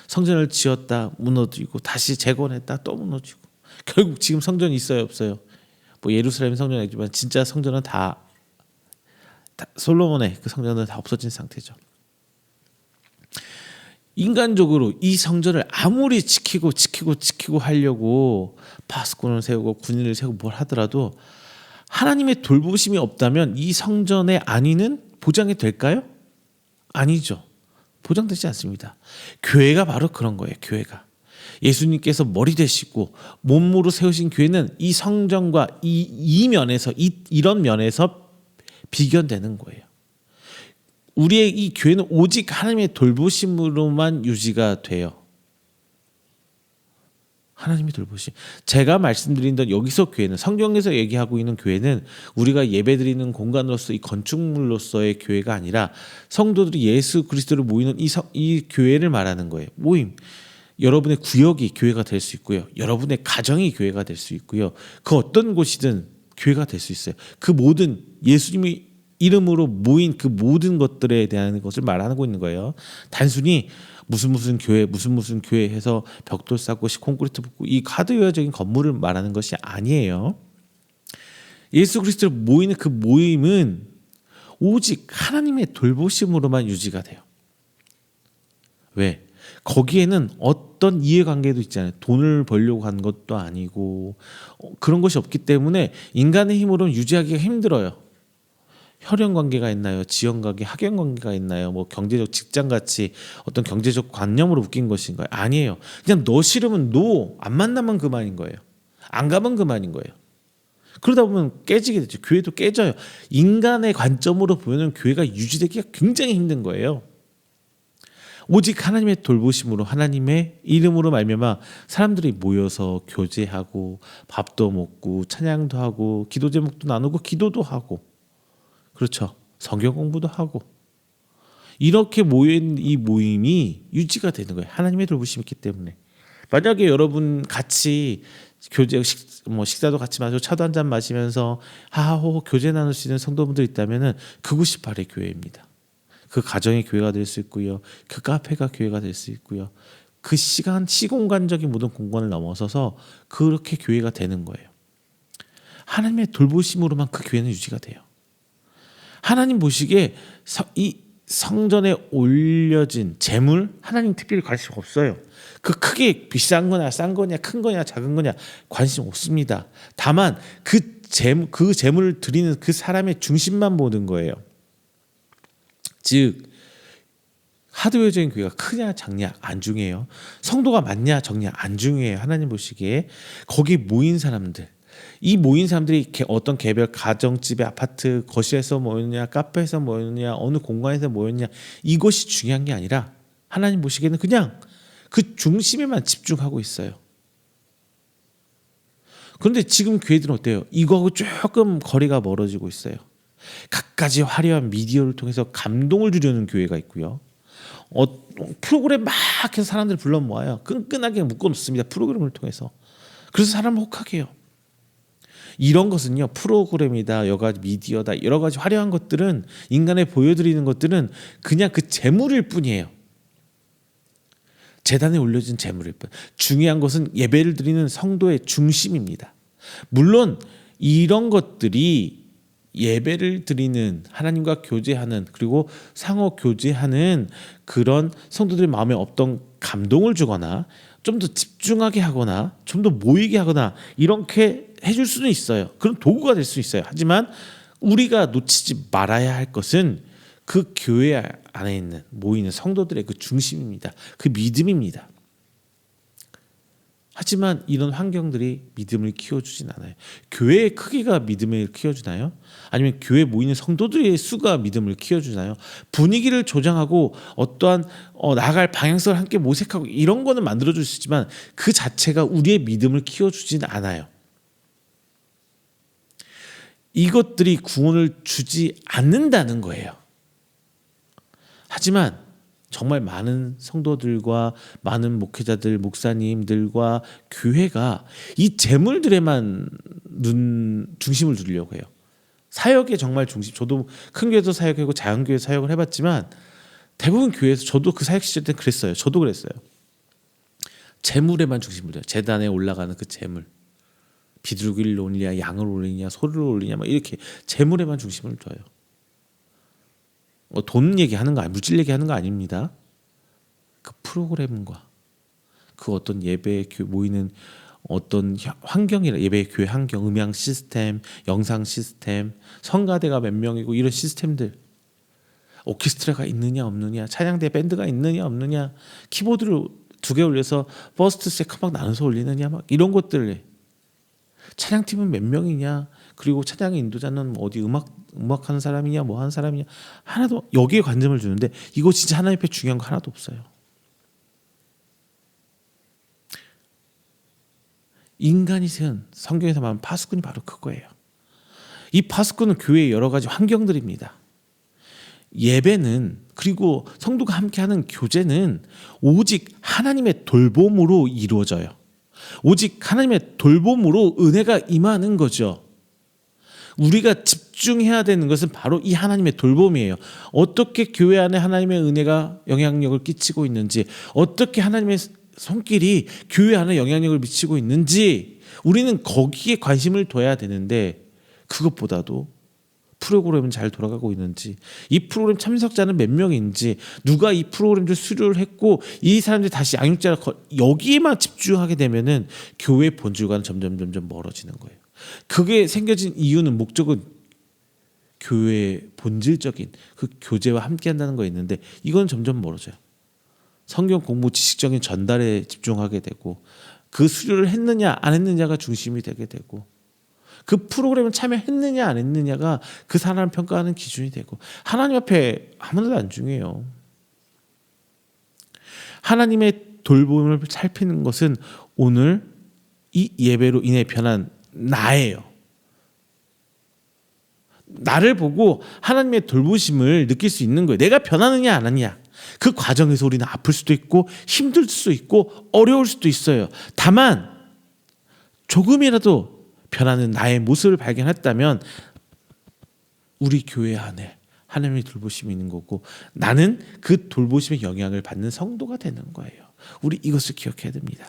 성전을 지었다 무너지고 다시 재건했다 또 무너지고 결국 지금 성전이 있어요 없어요? 뭐 예루살렘 성전이 있지만 진짜 성전은 다 솔로몬의 그 성전은 다 없어진 상태죠. 인간적으로 이 성전을 아무리 지키고 하려고 파수꾼을 세우고 군인을 세우고 뭘 하더라도 하나님의 돌보심이 없다면 이 성전의 안위는 보장이 될까요? 아니죠. 보장되지 않습니다. 교회가 바로 그런 거예요. 교회가. 예수님께서 머리 되시고 몸으로 세우신 교회는 이 성전과 이 면에서 이런 면에서 비견되는 거예요. 우리의 이 교회는 오직 하나님의 돌보심으로만 유지가 돼요. 하나님의 돌보심. 제가 말씀드린 던 여기서 교회는 성경에서 얘기하고 있는 교회는 우리가 예배드리는 공간으로서 이 건축물로서의 교회가 아니라 성도들이 예수 그리스도를 모이는 이 교회를 말하는 거예요. 모임. 여러분의 구역이 교회가 될 수 있고요. 여러분의 가정이 교회가 될 수 있고요. 그 어떤 곳이든 교회가 될 수 있어요. 그 모든 예수님이 이름으로 모인 그 모든 것들에 대한 것을 말하고 있는 거예요. 단순히 무슨 교회 해서 벽돌 쌓고 콘크리트 붓고 이 하드웨어적인 건물을 말하는 것이 아니에요. 예수 그리스도를 모이는 그 모임은 오직 하나님의 돌보심으로만 유지가 돼요. 왜? 거기에는 어떤 이해관계도 있잖아요. 돈을 벌려고 한 것도 아니고 그런 것이 없기 때문에 인간의 힘으로는 유지하기가 힘들어요. 혈연 관계가 있나요? 지연 관계, 학연 관계가 있나요? 뭐 경제적 직장 같이 어떤 경제적 관념으로 묶인 것인가요? 아니에요. 그냥 너 싫으면 노, 안 만나면 그만인 거예요. 안 가면 그만인 거예요. 그러다 보면 깨지게 되죠. 교회도 깨져요. 인간의 관점으로 보면 교회가 유지되기가 굉장히 힘든 거예요. 오직 하나님의 돌보심으로 하나님의 이름으로 말미암아 사람들이 모여서 교제하고 밥도 먹고 찬양도 하고 기도 제목도 나누고 기도도 하고 그렇죠. 성경 공부도 하고 이렇게 모인 이 모임이 유지가 되는 거예요. 하나님의 돌보심이 있기 때문에. 만약에 여러분 같이 교제 식사도 같이 마시고 차도 한잔 마시면서 하하호 교제 나눌 수 있는 성도분들 있다면은 그곳이 바로 교회입니다. 그 가정이 교회가 될 수 있고요. 그 카페가 교회가 될 수 있고요. 그 시공간적인 모든 공간을 넘어서서 그렇게 교회가 되는 거예요. 하나님의 돌보심으로만 그 교회는 유지가 돼요. 하나님 보시기에 이 성전에 올려진 재물 하나님 특별히 관심 없어요. 그 크게 비싼 거냐 싼 거냐 큰 거냐 작은 거냐 관심 없습니다. 다만 그 재물을 드리는 그 사람의 중심만 보는 거예요. 즉 하드웨어적인 교회가 크냐 작냐 안 중요해요. 성도가 많냐 적냐 안 중요해요. 하나님 보시기에 거기 모인 사람들 이 모인 사람들이 어떤 개별 가정집의 아파트 거실에서 모였냐 카페에서 모였냐 어느 공간에서 모였냐 이것이 중요한 게 아니라 하나님 보시기에는 그냥 그 중심에만 집중하고 있어요. 그런데 지금 교회들은 어때요? 이거하고 조금 거리가 멀어지고 있어요. 갖가지 화려한 미디어를 통해서 감동을 주려는 교회가 있고요. 프로그램 막 해서 사람들을 불러 모아요. 끈끈하게 묶어놓습니다. 프로그램을 통해서. 그래서 사람을 혹하게 해요. 이런 것은요 프로그램이다 여러 가지 미디어다 여러 가지 화려한 것들은 인간에 보여드리는 것들은 그냥 그 재물일 뿐이에요. 제단에 올려진 재물일 뿐. 중요한 것은 예배를 드리는 성도의 중심입니다. 물론 이런 것들이 예배를 드리는 하나님과 교제하는 그리고 상호 교제하는 그런 성도들의 마음에 어떤 감동을 주거나 좀 더 집중하게 하거나 좀 더 모이게 하거나 이렇게 해줄 수는 있어요. 그런 도구가 될 수 있어요. 하지만 우리가 놓치지 말아야 할 것은 그 교회 안에 있는 모이는 성도들의 그 중심입니다. 그 믿음입니다. 하지만 이런 환경들이 믿음을 키워주진 않아요. 교회의 크기가 믿음을 키워주나요? 아니면 교회에 모이는 성도들의 수가 믿음을 키워주나요? 분위기를 조장하고 어떠한 나아갈 방향성을 함께 모색하고 이런 거는 만들어줄 수 있지만 그 자체가 우리의 믿음을 키워주진 않아요. 이것들이 구원을 주지 않는다는 거예요. 하지만 정말 많은 성도들과 많은 목회자들, 목사님들과 교회가 이 재물들에만 중심을 두려고 해요. 사역에 정말 중심. 저도 큰 교회에서 사역하고 작은 교회 사역을 해봤지만 대부분 교회에서 저도 그 사역 시절 때 그랬어요. 저도 그랬어요. 재물에만 중심을 둬요. 재단에 올라가는 그 재물. 비둘기를 올리냐, 양을 올리냐, 소를 올리냐, 막 이렇게 재물에만 중심을 둬요. 돈 얘기하는 거, 물질 얘기하는 거 아닙니다. 그 프로그램과 그 어떤 예배에 모이는 어떤 환경이라 예배 교회 환경, 음향 시스템, 영상 시스템, 성가대가 몇 명이고 이런 시스템들, 오케스트라가 있느냐 없느냐, 찬양대 밴드가 있느냐 없느냐, 키보드를 2개 올려서 퍼스트 세컨 막 나눠서 올리느냐, 막 이런 것들. 찬양팀은 몇 명이냐, 그리고 찬양의 인도자는 어디 음악하는 사람이냐, 뭐 하는 사람이냐, 하나도 여기에 관점을 주는데 이거 진짜 하나님 앞에 중요한 거 하나도 없어요. 인간이 세운 성경에서 말하는 파수꾼이 바로 그거예요. 이 파수꾼은 교회의 여러 가지 환경들입니다. 예배는, 그리고 성도가 함께하는 교제는 오직 하나님의 돌봄으로 이루어져요. 오직 하나님의 돌봄으로 은혜가 임하는 거죠. 우리가 집중해야 되는 것은 바로 이 하나님의 돌봄이에요. 어떻게 교회 안에 하나님의 은혜가 영향력을 끼치고 있는지, 어떻게 하나님의 손길이 교회 안에 영향력을 미치고 있는지 우리는 거기에 관심을 둬야 되는데, 그것보다도 프로그램은 잘 돌아가고 있는지, 이 프로그램 참석자는 몇 명인지, 누가 이 프로그램을 수료를 했고 이 사람들이 다시 양육자를 여기에만 집중하게 되면은 교회 본질과는 점점 멀어지는 거예요. 그게 생겨진 이유는, 목적은 교회의 본질적인 그 교제와 함께한다는 거 있는데 이건 점점 멀어져요. 성경 공부 지식적인 전달에 집중하게 되고, 그 수료를 했느냐 안 했느냐가 중심이 되게 되고, 그 프로그램에 참여했느냐 안 했느냐가 그 사람을 평가하는 기준이 되고, 하나님 앞에 아무나도 안 중요해요. 하나님의 돌봄을 살피는 것은 오늘 이 예배로 인해 변한 나예요. 나를 보고 하나님의 돌보심을 느낄 수 있는 거예요. 내가 변하느냐 안 하느냐, 그 과정에서 우리는 아플 수도 있고 힘들 수도 있고 어려울 수도 있어요. 다만 조금이라도 변하는 나의 모습을 발견했다면 우리 교회 안에 하나님의 돌보심이 있는 거고, 나는 그 돌보심의 영향을 받는 성도가 되는 거예요. 우리 이것을 기억해야 됩니다.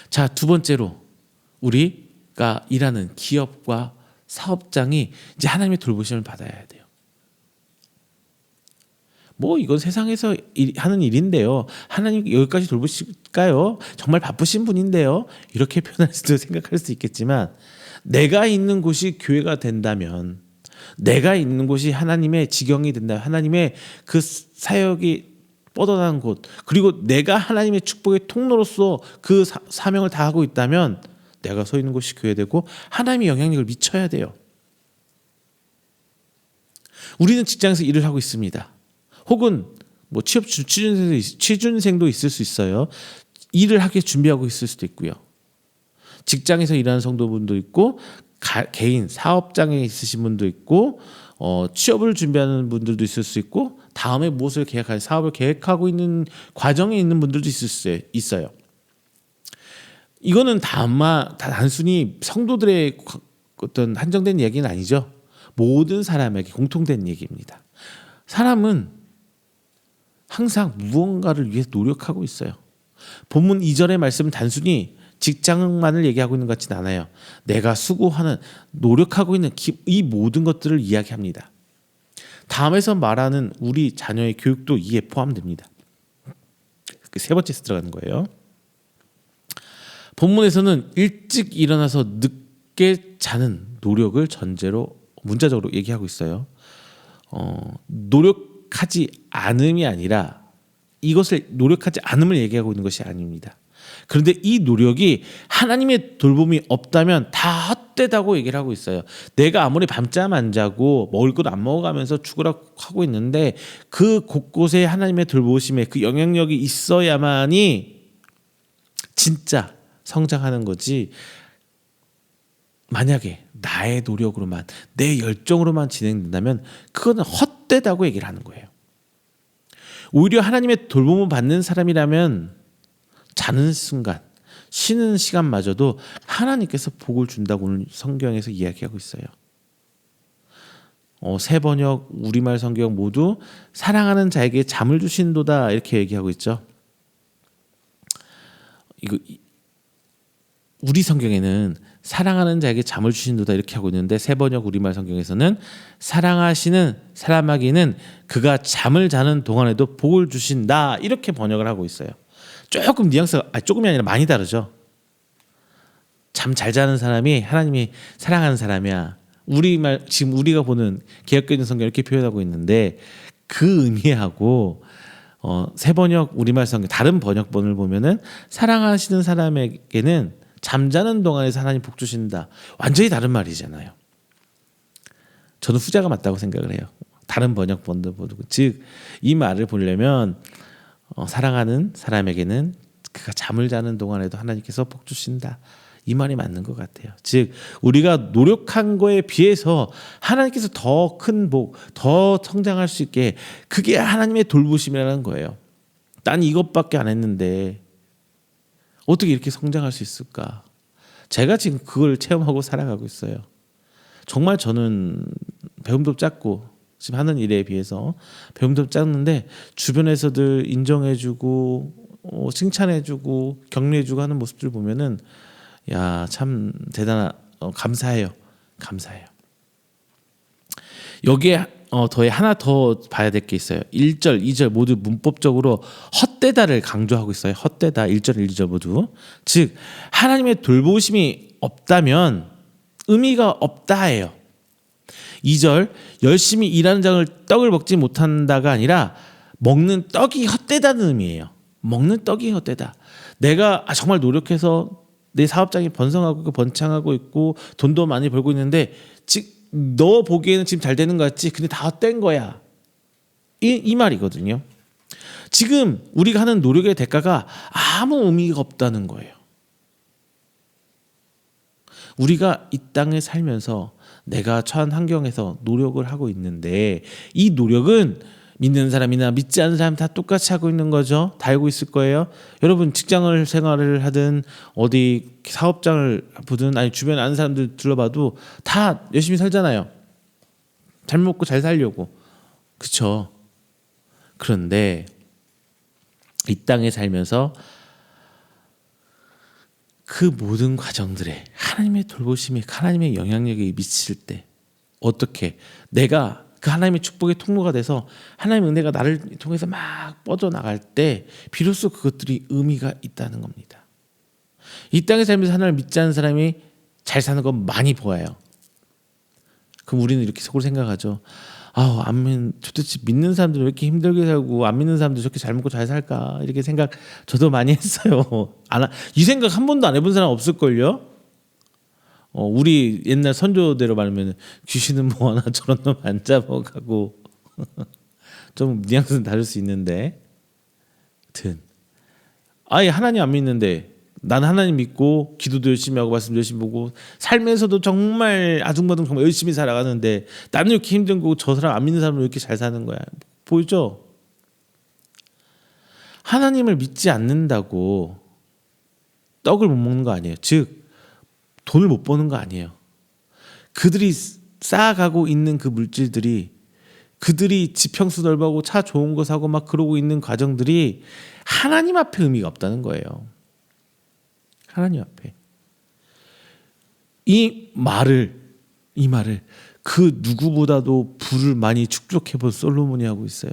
자, 두 번째로 우리가 일하는 기업과 사업장이 이제 하나님의 돌보심을 받아야 돼요. 뭐 이건 세상에서 하는 일인데요, 하나님 여기까지 돌보실까요? 정말 바쁘신 분인데요, 이렇게 표현할 수도 생각할 수 있겠지만, 내가 있는 곳이 교회가 된다면, 내가 있는 곳이 하나님의 지경이 된다면, 하나님의 그 사역이 뻗어나간 곳, 그리고 내가 하나님의 축복의 통로로서 그 사명을 다하고 있다면 내가 서 있는 곳이 교회 되고 하나님의 영향력을 미쳐야 돼요. 우리는 직장에서 일을 하고 있습니다. 혹은 뭐 취준생도 있을 수 있어요. 일을 하게 준비하고 있을 수도 있고요. 직장에서 일하는 성도분도 있고, 개인 사업장에 있으신 분도 있고, 취업을 준비하는 분들도 있을 수 있고, 다음에 무엇을 계획할, 사업을 계획하고 있는 과정에 있는 분들도 있을 수 있어요. 이거는 다 단순히 성도들의 어떤 한정된 얘기는 아니죠. 모든 사람에게 공통된 얘기입니다. 사람은 항상 무언가를 위해 노력하고 있어요. 본문 2절의 말씀은 단순히 직장만을 얘기하고 있는 것 같지는 않아요. 내가 수고하는, 노력하고 있는 이 모든 것들을 이야기합니다. 다음에서 말하는 우리 자녀의 교육도 이에 포함됩니다. 세 번째 들어가는 거예요. 본문에서는 일찍 일어나서 늦게 자는 노력을 전제로 문자적으로 얘기하고 있어요. 노력하지 않음이 아니라 이것을 노력하지 않음을 얘기하고 있는 것이 아닙니다. 그런데 이 노력이 하나님의 돌봄이 없다면 다 헛되다고 얘기를 하고 있어요. 내가 아무리 밤잠 안 자고 먹을 것 안 먹어가면서 죽으라고 하고 있는데 그 곳곳에 하나님의 돌보심에 그 영향력이 있어야만이 진짜 성장하는 거지. 만약에 나의 노력으로만 내 열정으로만 진행된다면 그거는 헛되다고 얘기를 하는 거예요. 오히려 하나님의 돌봄을 받는 사람이라면 자는 순간, 쉬는 시간마저도 하나님께서 복을 준다고 오늘 성경에서 이야기하고 있어요. 새 번역, 우리말 성경 모두 사랑하는 자에게 잠을 주신도다 이렇게 얘기하고 있죠. 이거 우리 성경에는 사랑하는 자에게 잠을 주신도다 이렇게 하고 있는데 새 번역 우리말 성경에서는 사랑하시는 사람에게는 그가 잠을 자는 동안에도 복을 주신다 이렇게 번역을 하고 있어요. 조금 뉘앙스가 조금이 아니라 많이 다르죠. 잠 잘 자는 사람이 하나님이 사랑하는 사람이야. 우리말 지금 우리가 보는 개역개정 성경 이렇게 표현하고 있는데 그 의미하고 새 번역 우리말 성경 다른 번역본을 보면은 사랑하시는 사람에게는 잠자는 동안에서 하나님 복 주신다. 완전히 다른 말이잖아요. 저는 후자가 맞다고 생각을 해요. 다른 번역본도 보고 즉 이 말을 보려면 사랑하는 사람에게는 그가 잠을 자는 동안에도 하나님께서 복 주신다. 이 말이 맞는 것 같아요. 즉 우리가 노력한 거에 비해서 하나님께서 더 큰 복, 더 성장할 수 있게 그게 하나님의 돌보심이라는 거예요. 난 이것밖에 안 했는데 어떻게 이렇게 성장할 수 있을까? 제가 지금 그걸 체험하고 살아가고 있어요. 정말 저는 배움도 작고 지금 하는 일에 비해서 배움도 작는데 주변에서들 인정해주고 칭찬해주고 격려해주고 하는 모습들 보면은 야, 참 감사해요. 감사해요. 여기에 더해 하나 더 봐야 될 게 있어요. 1절, 2절 모두 문법적으로 헛되다를 강조하고 있어요. 헛되다 1절, 2절 모두. 즉 하나님의 돌보심이 없다면 의미가 없다예요. 2절 열심히 일하는 자를 떡을 먹지 못한다가 아니라 먹는 떡이 헛되다는 의미예요. 먹는 떡이 헛되다. 내가 정말 노력해서 내 사업장이 번성하고 번창하고 있고 돈도 많이 벌고 있는데 너 보기에는 지금 잘 되는 것 같지? 근데 다 헛된 거야. 이 말이거든요. 지금 우리가 하는 노력의 대가가 아무 의미가 없다는 거예요. 우리가 이 땅에 살면서 내가 처한 환경에서 노력을 하고 있는데 이 노력은 믿는 사람이나 믿지 않는 사람 다 똑같이 하고 있는 거죠. 다 알고 있을 거예요. 여러분 직장을 생활을 하든 어디 사업장을 보든 아니 주변에 아는 사람들 둘러봐도 다 열심히 살잖아요. 잘 먹고 잘 살려고. 그렇죠. 그런데 이 땅에 살면서 그 모든 과정들에 하나님의 돌보심이 하나님의 영향력이 미칠 때 어떻게 내가 그 하나님의 축복의 통로가 돼서 하나님의 은혜가 나를 통해서 막 뻗어나갈 때 비로소 그것들이 의미가 있다는 겁니다. 이 땅에 살면서 하나님을 믿지 않는 사람이 잘 사는 건 많이 보아요. 그럼 우리는 이렇게 속으로 생각하죠. 도대체 믿는 사람들은 왜 이렇게 힘들게 살고 안 믿는 사람들 저렇게 잘 먹고 잘 살까 이렇게 생각 저도 많이 했어요. 이 생각 한 번도 안 해본 사람 없을걸요. 우리 옛날 선조대로 말하면 귀신은 뭐 하나 저런 놈 안 잡아가고 좀 뉘앙스는 다를 수 있는데 하여튼 아예 하나님 안 믿는데 난 하나님 믿고 기도도 열심히 하고 말씀도 열심히 보고 살면서도 정말 아둥바둥 정말 열심히 살아가는데 나는 이렇게 힘든 거고 저 사람 안 믿는 사람은 왜 이렇게 잘 사는 거야. 보이죠? 하나님을 믿지 않는다고 떡을 못 먹는 거 아니에요. 즉 돈을 못 버는 거 아니에요. 그들이 쌓아가고 있는 그 물질들이 그들이 지평수 넓어하고 차 좋은 거 사고 막 그러고 있는 과정들이 하나님 앞에 의미가 없다는 거예요. 하나님 앞에. 이 말을 그 누구보다도 부를 많이 축적해본 솔로몬이 하고 있어요.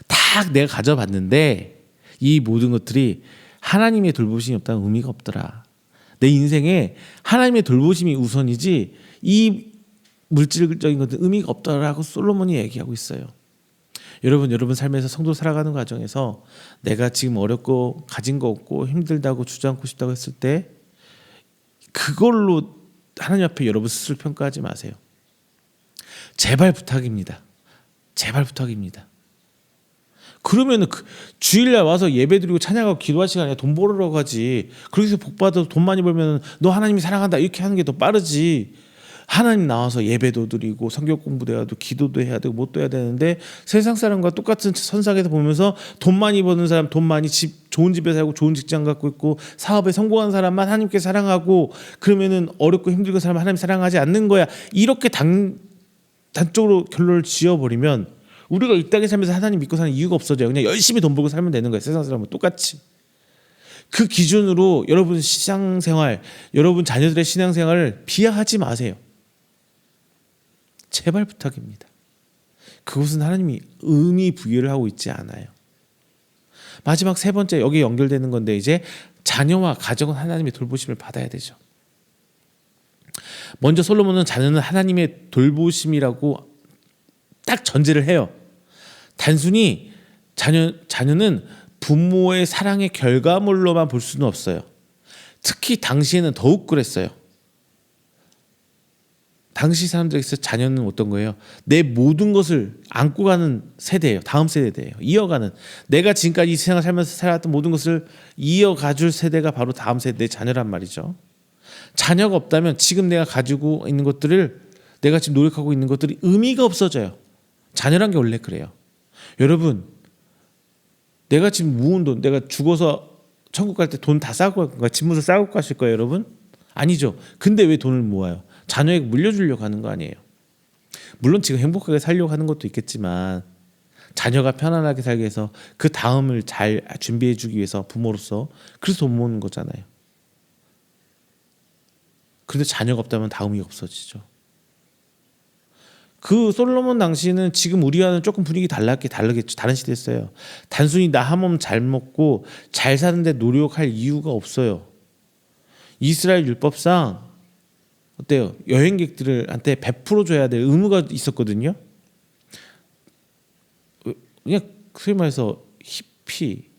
다 내가 가져봤는데 이 모든 것들이 하나님의 돌보심이 없다는 의미가 없더라. 내 인생에 하나님의 돌보심이 우선이지 이 물질적인 것은 의미가 없다라고 솔로몬이 얘기하고 있어요. 여러분 삶에서 성도 살아가는 과정에서 내가 지금 어렵고 가진 거 없고 힘들다고 주저앉고 싶다고 했을 때 그걸로 하나님 앞에 여러분 스스로 평가하지 마세요. 제발 부탁입니다. 제발 부탁입니다. 그러면은 주일날 와서 예배드리고 찬양하고 기도할 시간에 돈 벌으러 가지. 그렇게 복 받아서 돈 많이 벌면 너 하나님이 사랑한다 이렇게 하는 게 더 빠르지. 하나님 나와서 예배도 드리고 성경 공부도 해야 되고 기도도 해야 되고 뭣도 해야 되는데 세상 사람과 똑같은 선상에서 보면서 돈 많이 버는 사람, 돈 많이 좋은 집에 살고 좋은 직장 갖고 있고 사업에 성공한 사람만 하나님께 사랑하고 그러면은 어렵고 힘들고 사람 하나님 사랑하지 않는 거야. 이렇게 단적으로 결론을 지어버리면 우리가 이 땅에 살면서 하나님 믿고 사는 이유가 없어져요. 그냥 열심히 돈 벌고 살면 되는 거예요. 세상 사람은 똑같이. 그 기준으로 여러분 신앙생활, 여러분 자녀들의 신앙생활을 비하하지 마세요. 제발 부탁입니다. 그것은 하나님이 의미 부여를 하고 있지 않아요. 마지막 세 번째 여기 연결되는 건데 이제 자녀와 가정은 하나님의 돌보심을 받아야 되죠. 먼저 솔로몬은 자녀는 하나님의 돌보심이라고 딱 전제를 해요. 단순히 자녀는 부모의 사랑의 결과물로만 볼 수는 없어요. 특히 당시에는 더욱 그랬어요. 당시 사람들에게서 자녀는 어떤 거예요? 내 모든 것을 안고 가는 세대예요. 다음 세대예요. 이어가는 내가 지금까지 이 세상을 살면서 살았던 모든 것을 이어가줄 세대가 바로 다음 세대 내 자녀란 말이죠. 자녀가 없다면 지금 내가 가지고 있는 것들을 내가 지금 노력하고 있는 것들이 의미가 없어져요. 자녀란 게 원래 그래요. 여러분 내가 지금 모은 돈 내가 죽어서 천국 갈 때 돈 다 싸고 갈 건가? 집무서 싸고 가실 거예요 여러분? 아니죠. 근데 왜 돈을 모아요? 자녀에게 물려주려고 하는 거 아니에요. 물론 지금 행복하게 살려고 하는 것도 있겠지만 자녀가 편안하게 살기 위해서 그 다음을 잘 준비해 주기 위해서 부모로서 그래서 돈 모으는 거잖아요. 그런데 자녀가 없다면 다음이 없어지죠. 그 솔로몬 당시는 지금 우리와는 조금 분위기 다르겠죠. 다른 시대였어요. 단순히 나 한 몸 잘 먹고 잘 사는데 노력할 이유가 없어요. 이스라엘 율법상 어때요? 여행객들한테 베풀어 줘야 될 의무가 있었거든요. 그냥 소위 말해서 히피,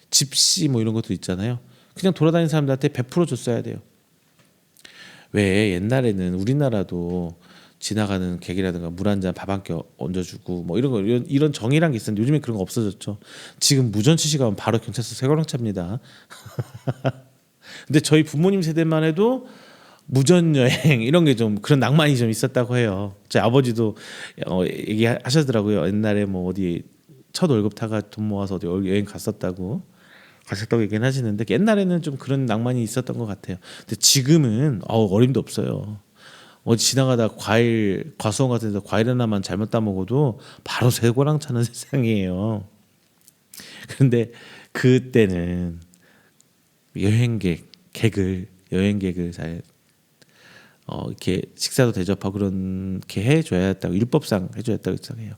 집시 뭐 이런 것도 있잖아요. 그냥 돌아다니는 사람들한테 베풀어 줬어야 돼요. 왜 옛날에는 우리나라도 지나가는 객이라든가 물 한 잔 밥 한 끼 얹어주고 뭐 이런 정이란 게 있었는데 요즘에 그런 거 없어졌죠. 지금 무전취시 가면 바로 경찰서 쇠고랑 찹니다. 근데 저희 부모님 세대만 해도 무전 여행 이런 게 좀 그런 낭만이 좀 있었다고 해요. 저희 아버지도 얘기하시더라고요. 옛날에 뭐 어디 첫 월급 타가 돈 모아서 어디 여행 가셨다고 얘기는 하시는데 옛날에는 좀 그런 낭만이 있었던 것 같아요. 근데 지금은 어림도 없어요. 어디 지나가다 과수원 같은 데서 과일 하나만 잘못 따먹어도 바로 쇠고랑 차는 세상이에요. 그런데 그때는 여행객을 잘 이렇게 식사도 대접하고 그렇게 해줘야 했다고 율법상 해줘야 했다고 생각해요.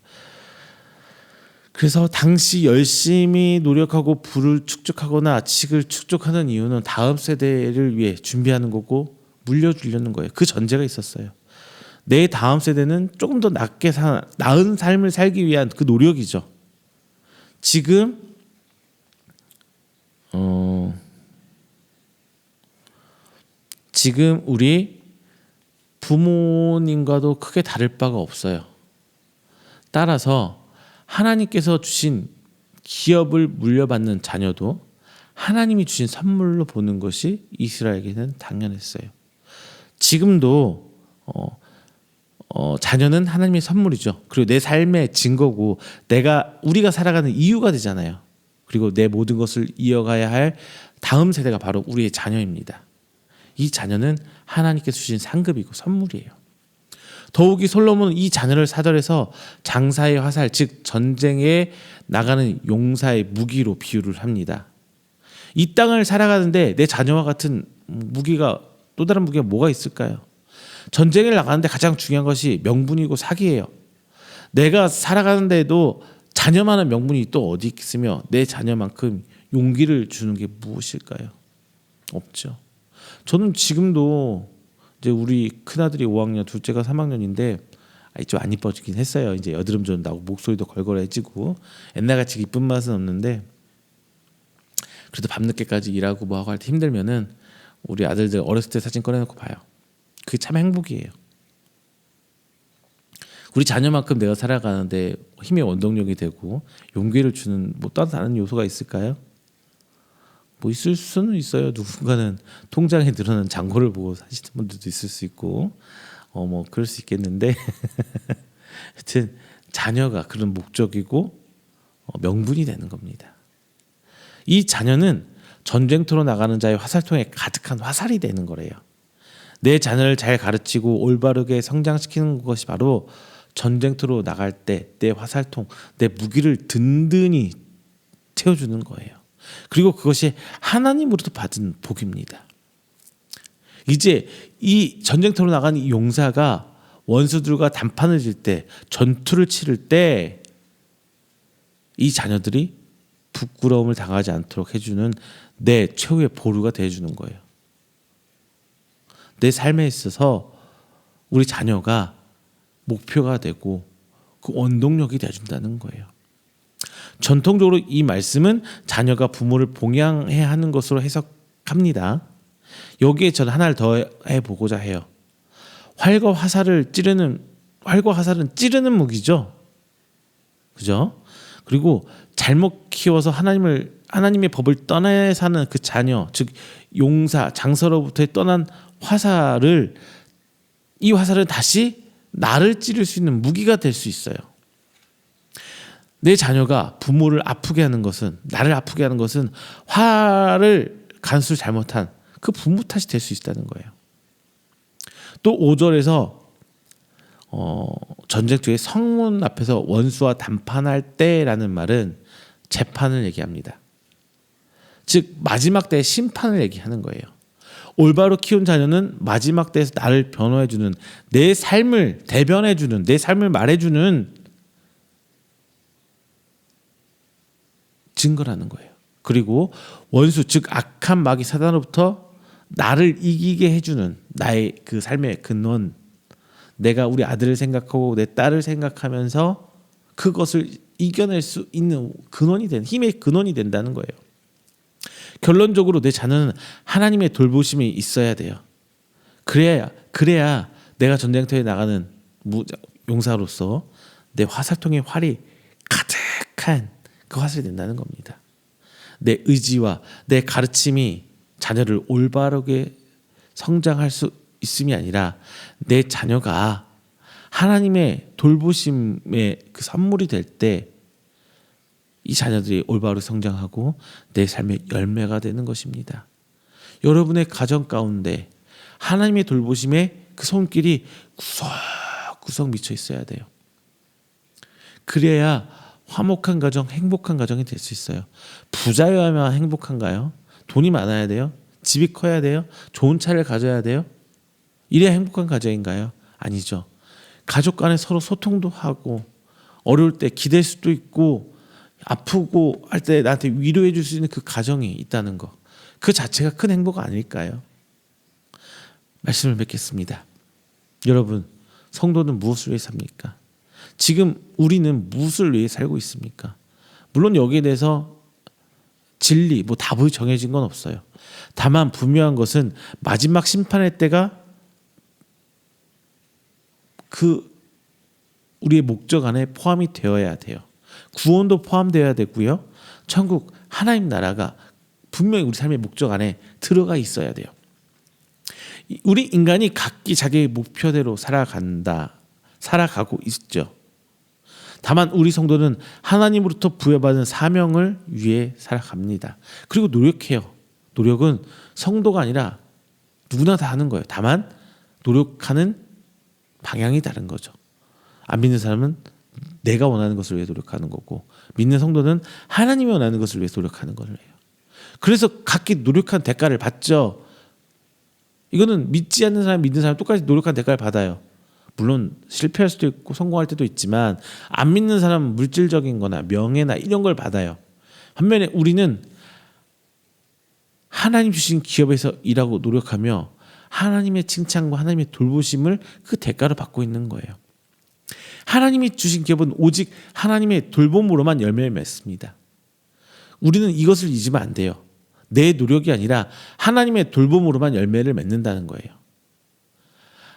그래서 당시 열심히 노력하고 부를 축적하거나 아칙을 축적하는 이유는 다음 세대를 위해 준비하는 거고 물려주려는 거예요. 그 전제가 있었어요. 내 다음 세대는 조금 더 나은 삶을 살기 위한 그 노력이죠. 지금 우리 부모님과도 크게 다를 바가 없어요. 따라서 하나님께서 주신 기업을 물려받는 자녀도 하나님이 주신 선물로 보는 것이 이스라엘에게는 당연했어요. 지금도 자녀는 하나님의 선물이죠. 그리고 내 삶의 증거고 우리가 살아가는 이유가 되잖아요. 그리고 내 모든 것을 이어가야 할 다음 세대가 바로 우리의 자녀입니다. 이 자녀는 하나님께서 주신 상급이고 선물이에요. 더욱이 솔로몬은 이 자녀를 사절해서 장사의 화살, 즉 전쟁에 나가는 용사의 무기로 비유를 합니다. 이 땅을 살아가는데 내 자녀와 같은 또 다른 무기가 뭐가 있을까요? 전쟁을 나가는데 가장 중요한 것이 명분이고 사기예요. 내가 살아가는데도 자녀만한 명분이 또 어디 있으며 내 자녀만큼 용기를 주는 게 무엇일까요? 없죠. 저는 지금도 이제 우리 큰아들이 5학년, 둘째가 3학년인데 좀 안 이뻐지긴 했어요. 이제 여드름 좀 나고 목소리도 걸걸해지고 옛날같이 이쁜 맛은 없는데 그래도 밤늦게까지 일하고 뭐 하고 할 때 힘들면은 우리 아들들 어렸을 때 사진 꺼내놓고 봐요. 그게 참 행복이에요. 우리 자녀만큼 내가 살아가는데 힘의 원동력이 되고 용기를 주는 뭐 다른 요소가 있을까요? 뭐 있을 수는 있어요. 누군가는 통장에 늘어난 잔고를 보고 사시는 분들도 있을 수 있고 뭐 그럴 수 있겠는데 하여튼 자녀가 그런 목적이고 명분이 되는 겁니다. 이 자녀는 전쟁터로 나가는 자의 화살통에 가득한 화살이 되는 거래요. 내 자녀를 잘 가르치고 올바르게 성장시키는 것이 바로 전쟁터로 나갈 때 내 화살통, 내 무기를 든든히 채워주는 거예요. 그리고 그것이 하나님으로부터 받은 복입니다. 이제 이 전쟁터로 나간 이 용사가 원수들과 단판을 질 때, 전투를 치를 때 이 자녀들이 부끄러움을 당하지 않도록 해주는 내 최후의 보루가 되어주는 거예요. 내 삶에 있어서 우리 자녀가 목표가 되고 그 원동력이 되어준다는 거예요. 전통적으로 이 말씀은 자녀가 부모를 봉양해야 하는 것으로 해석합니다. 여기에 저는 하나를 더 해보고자 해요. 활과 화살은 찌르는 무기죠. 그죠? 그리고 잘못 키워서 하나님의 법을 떠나 사는 그 자녀, 즉 용사, 장서로부터 떠난 이 화살은 다시 나를 찌를 수 있는 무기가 될 수 있어요. 내 자녀가 부모를 아프게 하는 것은, 나를 아프게 하는 것은 화를 간수를 잘못한 그 부모 탓이 될 수 있다는 거예요. 또 5절에서 전쟁터의 성문 앞에서 원수와 담판할 때라는 말은 재판을 얘기합니다. 즉 마지막 때의 심판을 얘기하는 거예요. 올바로 키운 자녀는 마지막 때에서 나를 변호해주는, 내 삶을 대변해주는, 내 삶을 말해주는 증거라는 거예요. 그리고 원수, 즉 악한 마귀 사단으로부터 나를 이기게 해주는 나의 그 삶의 근원, 내가 우리 아들을 생각하고 내 딸을 생각하면서 그것을 이겨낼 수 있는 근원이 된, 힘의 근원이 된다는 거예요. 결론적으로 내 자녀는 하나님의 돌보심이 있어야 돼요. 그래야 내가 전쟁터에 나가는 용사로서 내 화살통에 활이 가득한 그 화살이 된다는 겁니다. 내 의지와 내 가르침이 자녀를 올바르게 성장할 수 있음이 아니라 내 자녀가 하나님의 돌보심의 그 선물이 될 때 이 자녀들이 올바로 성장하고 내 삶의 열매가 되는 것입니다. 여러분의 가정 가운데 하나님의 돌보심의 그 손길이 구석구석 미쳐 있어야 돼요. 그래야 화목한 가정, 행복한 가정이 될 수 있어요. 부자여야만 행복한가요? 돈이 많아야 돼요? 집이 커야 돼요? 좋은 차를 가져야 돼요? 이래야 행복한 가정인가요? 아니죠. 가족 간에 서로 소통도 하고 어려울 때 기댈 수도 있고 아프고 할 때 나한테 위로해 줄 수 있는 그 가정이 있다는 거, 그 자체가 큰 행복 아닐까요? 말씀을 맺겠습니다. 여러분, 성도는 무엇을 위해 삽니까? 지금 우리는 무엇을 위해 살고 있습니까? 물론 여기에 대해서 진리, 답이 정해진 건 없어요. 다만 분명한 것은 마지막 심판의 때가 우리의 목적 안에 포함이 되어야 돼요. 구원도 포함되어야 되고요. 천국, 하나님 나라가 분명히 우리 삶의 목적 안에 들어가 있어야 돼요. 우리 인간이 각기 자기의 목표대로 살아가고 있죠. 다만 우리 성도는 하나님으로부터 부여받은 사명을 위해 살아갑니다. 그리고 노력해요. 노력은 성도가 아니라 누구나 다 하는 거예요. 다만 노력하는 방향이 다른 거죠. 안 믿는 사람은 내가 원하는 것을 위해 노력하는 거고, 믿는 성도는 하나님이 원하는 것을 위해 노력하는 거예요. 그래서 각기 노력한 대가를 받죠. 이거는 믿지 않는 사람, 믿는 사람 똑같이 노력한 대가를 받아요. 물론 실패할 수도 있고 성공할 때도 있지만 안 믿는 사람은 물질적인 거나 명예나 이런 걸 받아요. 반면에 우리는 하나님 주신 기업에서 일하고 노력하며 하나님의 칭찬과 하나님의 돌보심을 그 대가로 받고 있는 거예요. 하나님이 주신 기업은 오직 하나님의 돌봄으로만 열매를 맺습니다. 우리는 이것을 잊으면 안 돼요. 내 노력이 아니라 하나님의 돌봄으로만 열매를 맺는다는 거예요.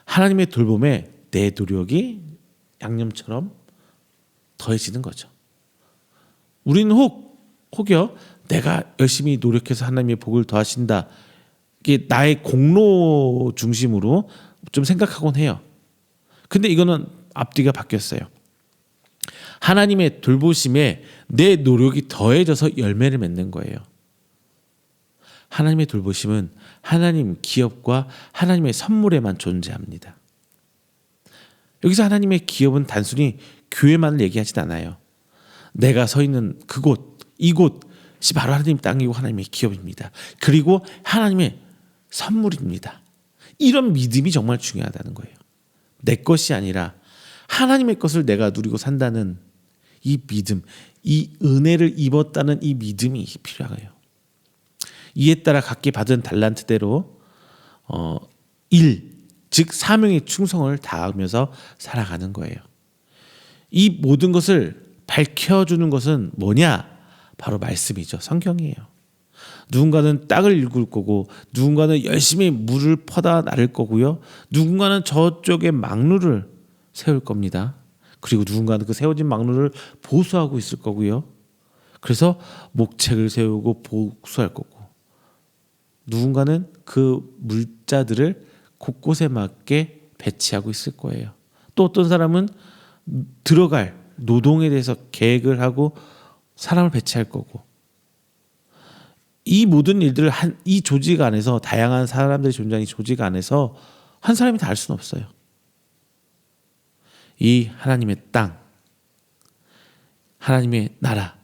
하나님의 돌봄에 내 노력이 양념처럼 더해지는 거죠. 우리는 혹여 내가 열심히 노력해서 하나님의 복을 더하신다, 이게 나의 공로 중심으로 좀 생각하곤 해요. 근데 이거는 앞뒤가 바뀌었어요. 하나님의 돌보심에 내 노력이 더해져서 열매를 맺는 거예요. 하나님의 돌보심은 하나님 기업과 하나님의 선물에만 존재합니다. 여기서 하나님의 기업은 단순히 교회만을 얘기하진 않아요. 내가 서 있는 그곳, 이곳이 바로 하나님 땅이고 하나님의 기업입니다. 그리고 하나님의 선물입니다. 이런 믿음이 정말 중요하다는 거예요. 내 것이 아니라 하나님의 것을 내가 누리고 산다는 이 믿음, 이 은혜를 입었다는 이 믿음이 필요해요. 이에 따라 각기 받은 달란트대로 즉 사명의 충성을 다하면서 살아가는 거예요. 이 모든 것을 밝혀주는 것은 뭐냐? 바로 말씀이죠. 성경이에요. 누군가는 땅을 일굴 거고, 누군가는 열심히 물을 퍼다 나를 거고요, 누군가는 저쪽에 망루를 세울 겁니다. 그리고 누군가는 그 세워진 망루를 보수하고 있을 거고요. 그래서 목책을 세우고 보수할 거고, 누군가는 그 물자들을 곳곳에 맞게 배치하고 있을 거예요. 또 어떤 사람은 들어갈 노동에 대해서 계획을 하고 사람을 배치할 거고, 이 모든 일들을 이 조직 안에서, 다양한 사람들이 존재하는 이 조직 안에서 한 사람이 다 할 수는 없어요. 이 하나님의 땅, 하나님의 나라,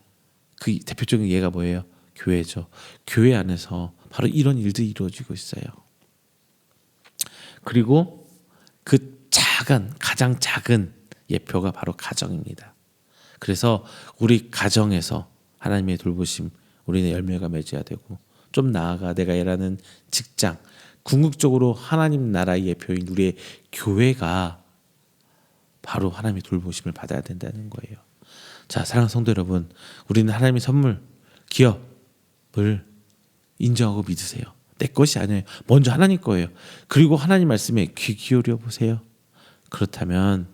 그 대표적인 예가 뭐예요? 교회죠. 교회 안에서 바로 이런 일들이 이루어지고 있어요. 그리고 그 가장 작은 예표가 바로 가정입니다. 그래서 우리 가정에서 하나님의 돌보심, 우리는 열매가 맺어야 되고, 좀 나아가 내가 일하는 직장, 궁극적으로 하나님 나라의 예표인 우리의 교회가 바로 하나님의 돌보심을 받아야 된다는 거예요. 자, 사랑하는 성도 여러분, 우리는 하나님의 선물, 기업을 인정하고 믿으세요. 내 것이 아니에요. 먼저 하나님 거예요. 그리고 하나님 말씀에 귀 기울여 보세요. 그렇다면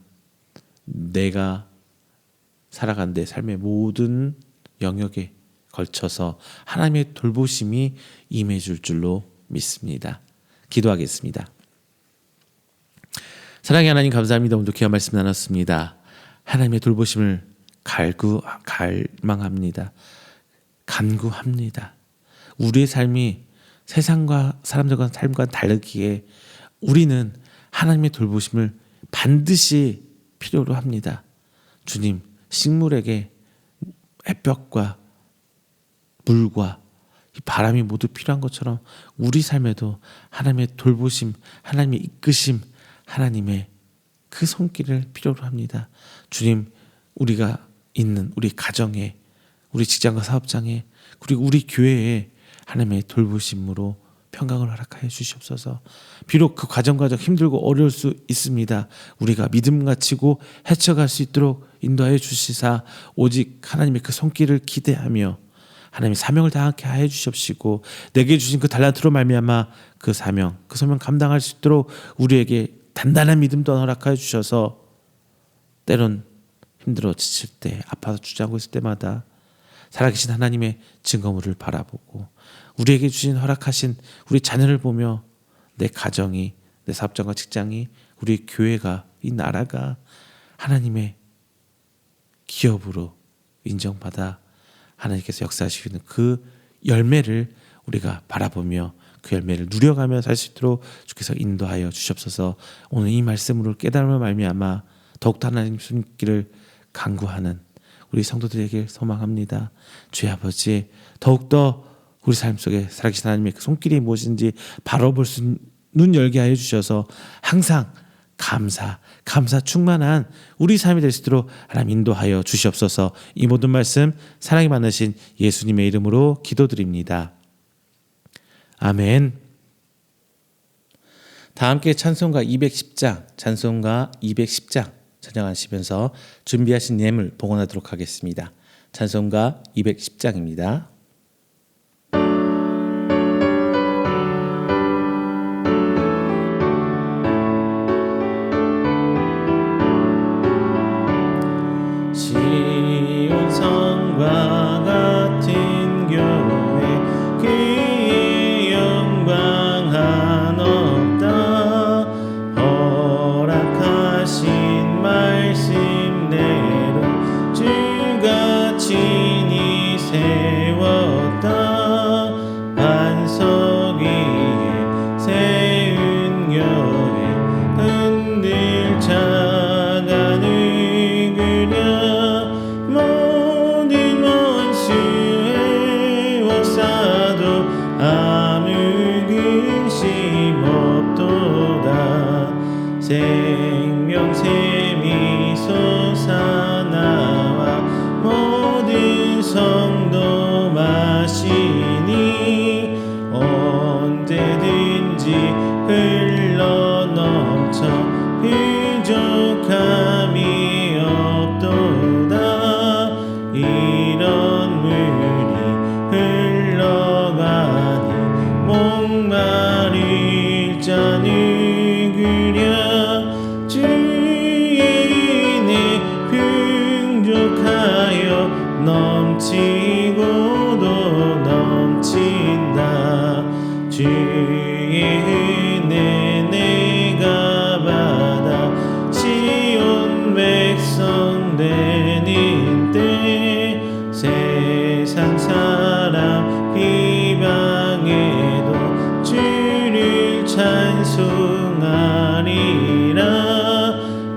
내가 살아간 내 삶의 모든 영역에 걸쳐서 하나님의 돌보심이 임해줄 줄로 믿습니다. 기도하겠습니다. 사랑의 하나님, 감사합니다. 오늘도 귀한 말씀 나눴습니다. 하나님의 돌보심을 갈망합니다. 간구합니다. 우리의 삶이 세상과 사람들과 삶과 다르기에 우리는 하나님의 돌보심을 반드시 필요로 합니다. 주님, 식물에게 햇볕과 물과 바람이 모두 필요한 것처럼 우리 삶에도 하나님의 돌보심, 하나님의 이끄심, 하나님의 그 손길을 필요로 합니다. 주님, 우리가 있는 우리 가정에, 우리 직장과 사업장에, 그리고 우리 교회에 하나님의 돌보심으로 평강을 허락하여 주시옵소서. 비록 그 과정과정 힘들고 어려울 수 있습니다. 우리가 믿음 갖추고 헤쳐갈 수 있도록 인도하여 주시사 오직 하나님의 그 손길을 기대하며 하나님의 사명을 다하게 하여 주시옵시고, 내게 주신 그 달란트로 말미암아 그 사명, 그 소명 감당할 수 있도록 우리에게 단단한 믿음도 허락하여 주셔서 때론 힘들어 지칠 때, 아파서 주저하고 있을 때마다 살아계신 하나님의 증거물을 바라보고 우리에게 주신 허락하신 우리 자녀를 보며 내 가정이, 내 사업장과 직장이, 우리 교회가, 이 나라가 하나님의 기업으로 인정받아 하나님께서 역사하시는 그 열매를 우리가 바라보며 그 열매를 누려가며 살 수 있도록 주께서 인도하여 주시옵소서. 오늘 이 말씀으로 깨달음을 말미암아 더욱더 하나님 손길을 간구하는 우리 성도들에게 소망합니다. 주의 아버지, 더욱더 우리 삶 속에 살아계신 하나님의 그 손길이 무엇인지 바라볼 수 눈 열게 하여 주셔서 항상 감사 충만한 우리 삶이 될 수 있도록 하나님 인도하여 주시옵소서. 이 모든 말씀 사랑이 많으신 예수님의 이름으로 기도드립니다. 아멘. 다 함께 찬송가 210장, 찬송가 210장 찬양하시면서 준비하신 예물 봉헌하도록 하겠습니다. 찬송가 210장입니다. 시온 성과 같은 교회 그의 영광 한없다. 허락하신 말씀대로 주가 친히 세웠다. 반석 위에 세운 교회 흔들 차가는 모든 원수의 워싸도 아무 근심 없도다. 생명샘이 솟아나와 모든 성도 마시니 언제든지 흘러넘쳐 부족함이 없도다. 이런 물이 흘러가니 목마를 자 누구랴. 주의 은혜 풍족하여 넘치고도 넘친다. 주의 은혜 내가 받아 시온 백성 되는 때 세상 사람 비방해도 주를 찬송하리라.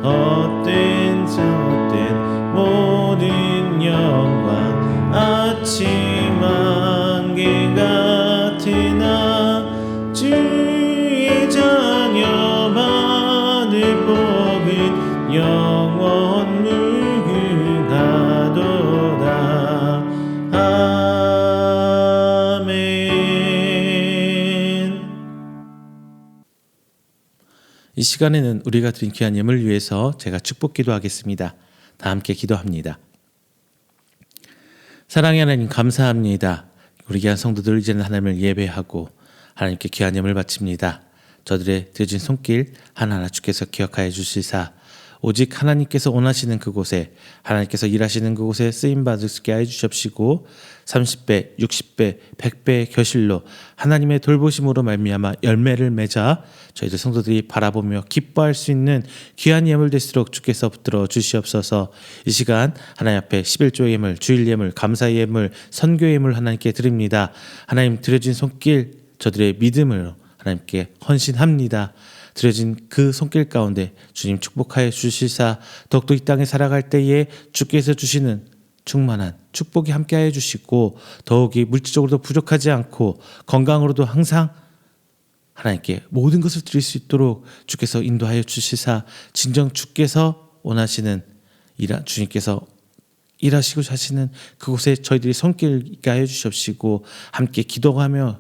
헛된 헛된 모든 영광 아침 안개 같으나 주의 자녀 받을 복은 영원 무궁하도다. 아멘. 이 시간에는 우리가 드린 귀한 예물을 위해서 제가 축복 기도하겠습니다. 다 함께 기도합니다. 사랑의 하나님 감사합니다. 우리 귀한 성도들 이제는 하나님을 예배하고 하나님께 귀한 예물 바칩니다. 저들의 드려진 손길 하나하나 주께서 기억하여 주시사 오직 하나님께서 원하시는 그곳에 하나님께서 일하시는 그곳에 쓰임받을 수 있게 해주십시고 30배, 60배, 100배의 겨실로 하나님의 돌보심으로 말미암아 열매를 맺어 저희들 성도들이 바라보며 기뻐할 수 있는 귀한 예물 될수록 주께서 붙들어 주시옵소서. 이 시간 하나님 앞에 11조 예물, 주일 예물, 감사 예물, 선교 예물 하나님께 드립니다. 하나님 드려진 손길 저들의 믿음으로 하나님께 헌신합니다. 드려진 그 손길 가운데 주님 축복하여 주시사 더욱더 이 땅에 살아갈 때에 주께서 주시는 충만한 축복이 함께하여 주시고 더욱이 물질적으로도 부족하지 않고 건강으로도 항상 하나님께 모든 것을 드릴 수 있도록 주께서 인도하여 주시사 진정 주께서 원하시는 주님께서 일하시고 하시는 그곳에 저희들이 손길 있게 하여 주시옵시고 함께 기도하며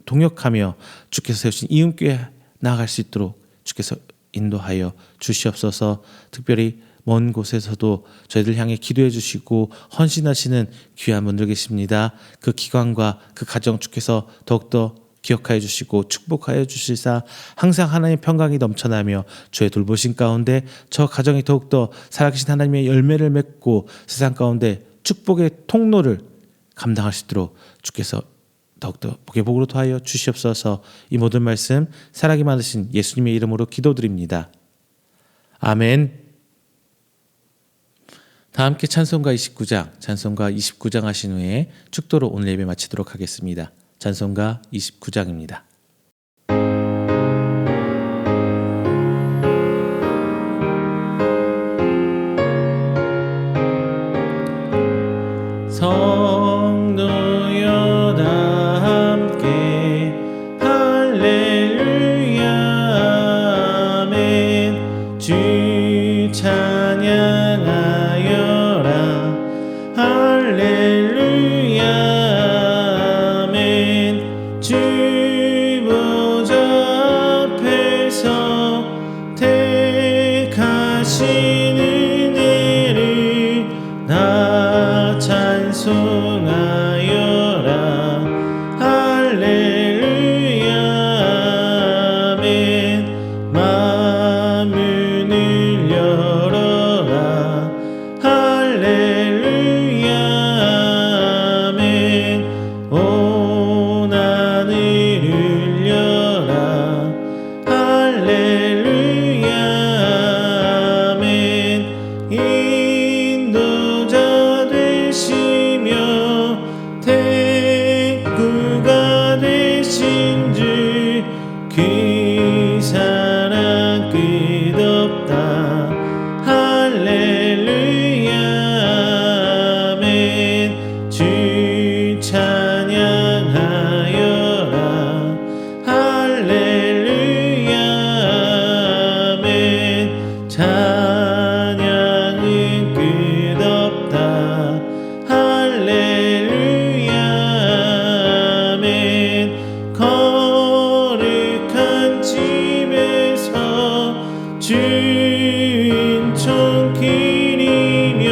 동역하며 주께서 세우신 이음교회 나아갈 수 있도록 주께서 인도하여 주시옵소서. 특별히 먼 곳에서도 저희들 향해 기도해 주시고 헌신하시는 귀한 분들 계십니다. 그 기관과 그 가정 주께서 더욱더 기억하여 주시고 축복하여 주시사 항상 하나님의 평강이 넘쳐나며 주의 돌보신 가운데 저 가정이 더욱더 살아계신 하나님의 열매를 맺고 세상 가운데 축복의 통로를 감당할 수 있도록 주께서 더욱더 복의 복으로 더하여 주시옵소서. 이 모든 말씀 살아계 많으신 예수님의 이름으로 기도드립니다. 아멘. 다 함께 찬송가 29장 하신 후에 축도로 오늘 예배 마치도록 하겠습니다. 찬송가 29장입니다. 성도여 다 함께 할렐루야 아멘. 주 찬양하여라 할렐루야 아멘. 주 찬송하여라. 할렐루야 아멘. 마음을 열어라. 할렐루야 아멘. 온 하늘을 열라. 할렐루야 아멘. 인도자 되시며 대구가 되신 주 그 사랑 끝없다. 할렐루야 아멘. 주 찬양하여라. 할렐루야 아멘. 찬양은 끝없다. 할렐루야 아멘. 거룩한 집에서 주인총 기리며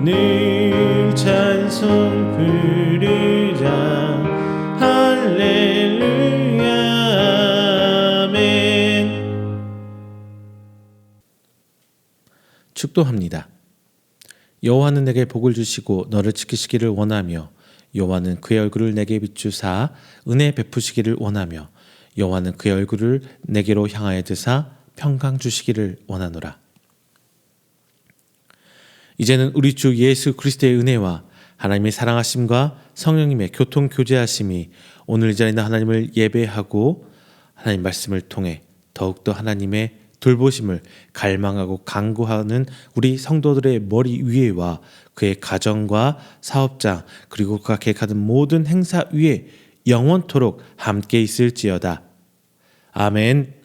늘 찬송 부르자. 할렐루야 아멘. 축도합니다. 여호와는 내게 복을 주시고 너를 지키시기를 원하며 여호와는 그의 얼굴을 내게 비추사 은혜 베푸시기를 원하며 여호와는 그의 얼굴을 내게로 향하여 드사 평강 주시기를 원하노라. 이제는 우리 주 예수 그리스도의 은혜와 하나님의 사랑하심과 성령님의 교통 교제하심이 오늘 이 자리에 하나님을 예배하고 하나님 말씀을 통해 더욱더 하나님의 돌보심을 갈망하고 간구하는 우리 성도들의 머리 위에와 그의 가정과 사업장 그리고 그가 계획하는 모든 행사 위에 영원토록 함께 있을지어다. 아멘.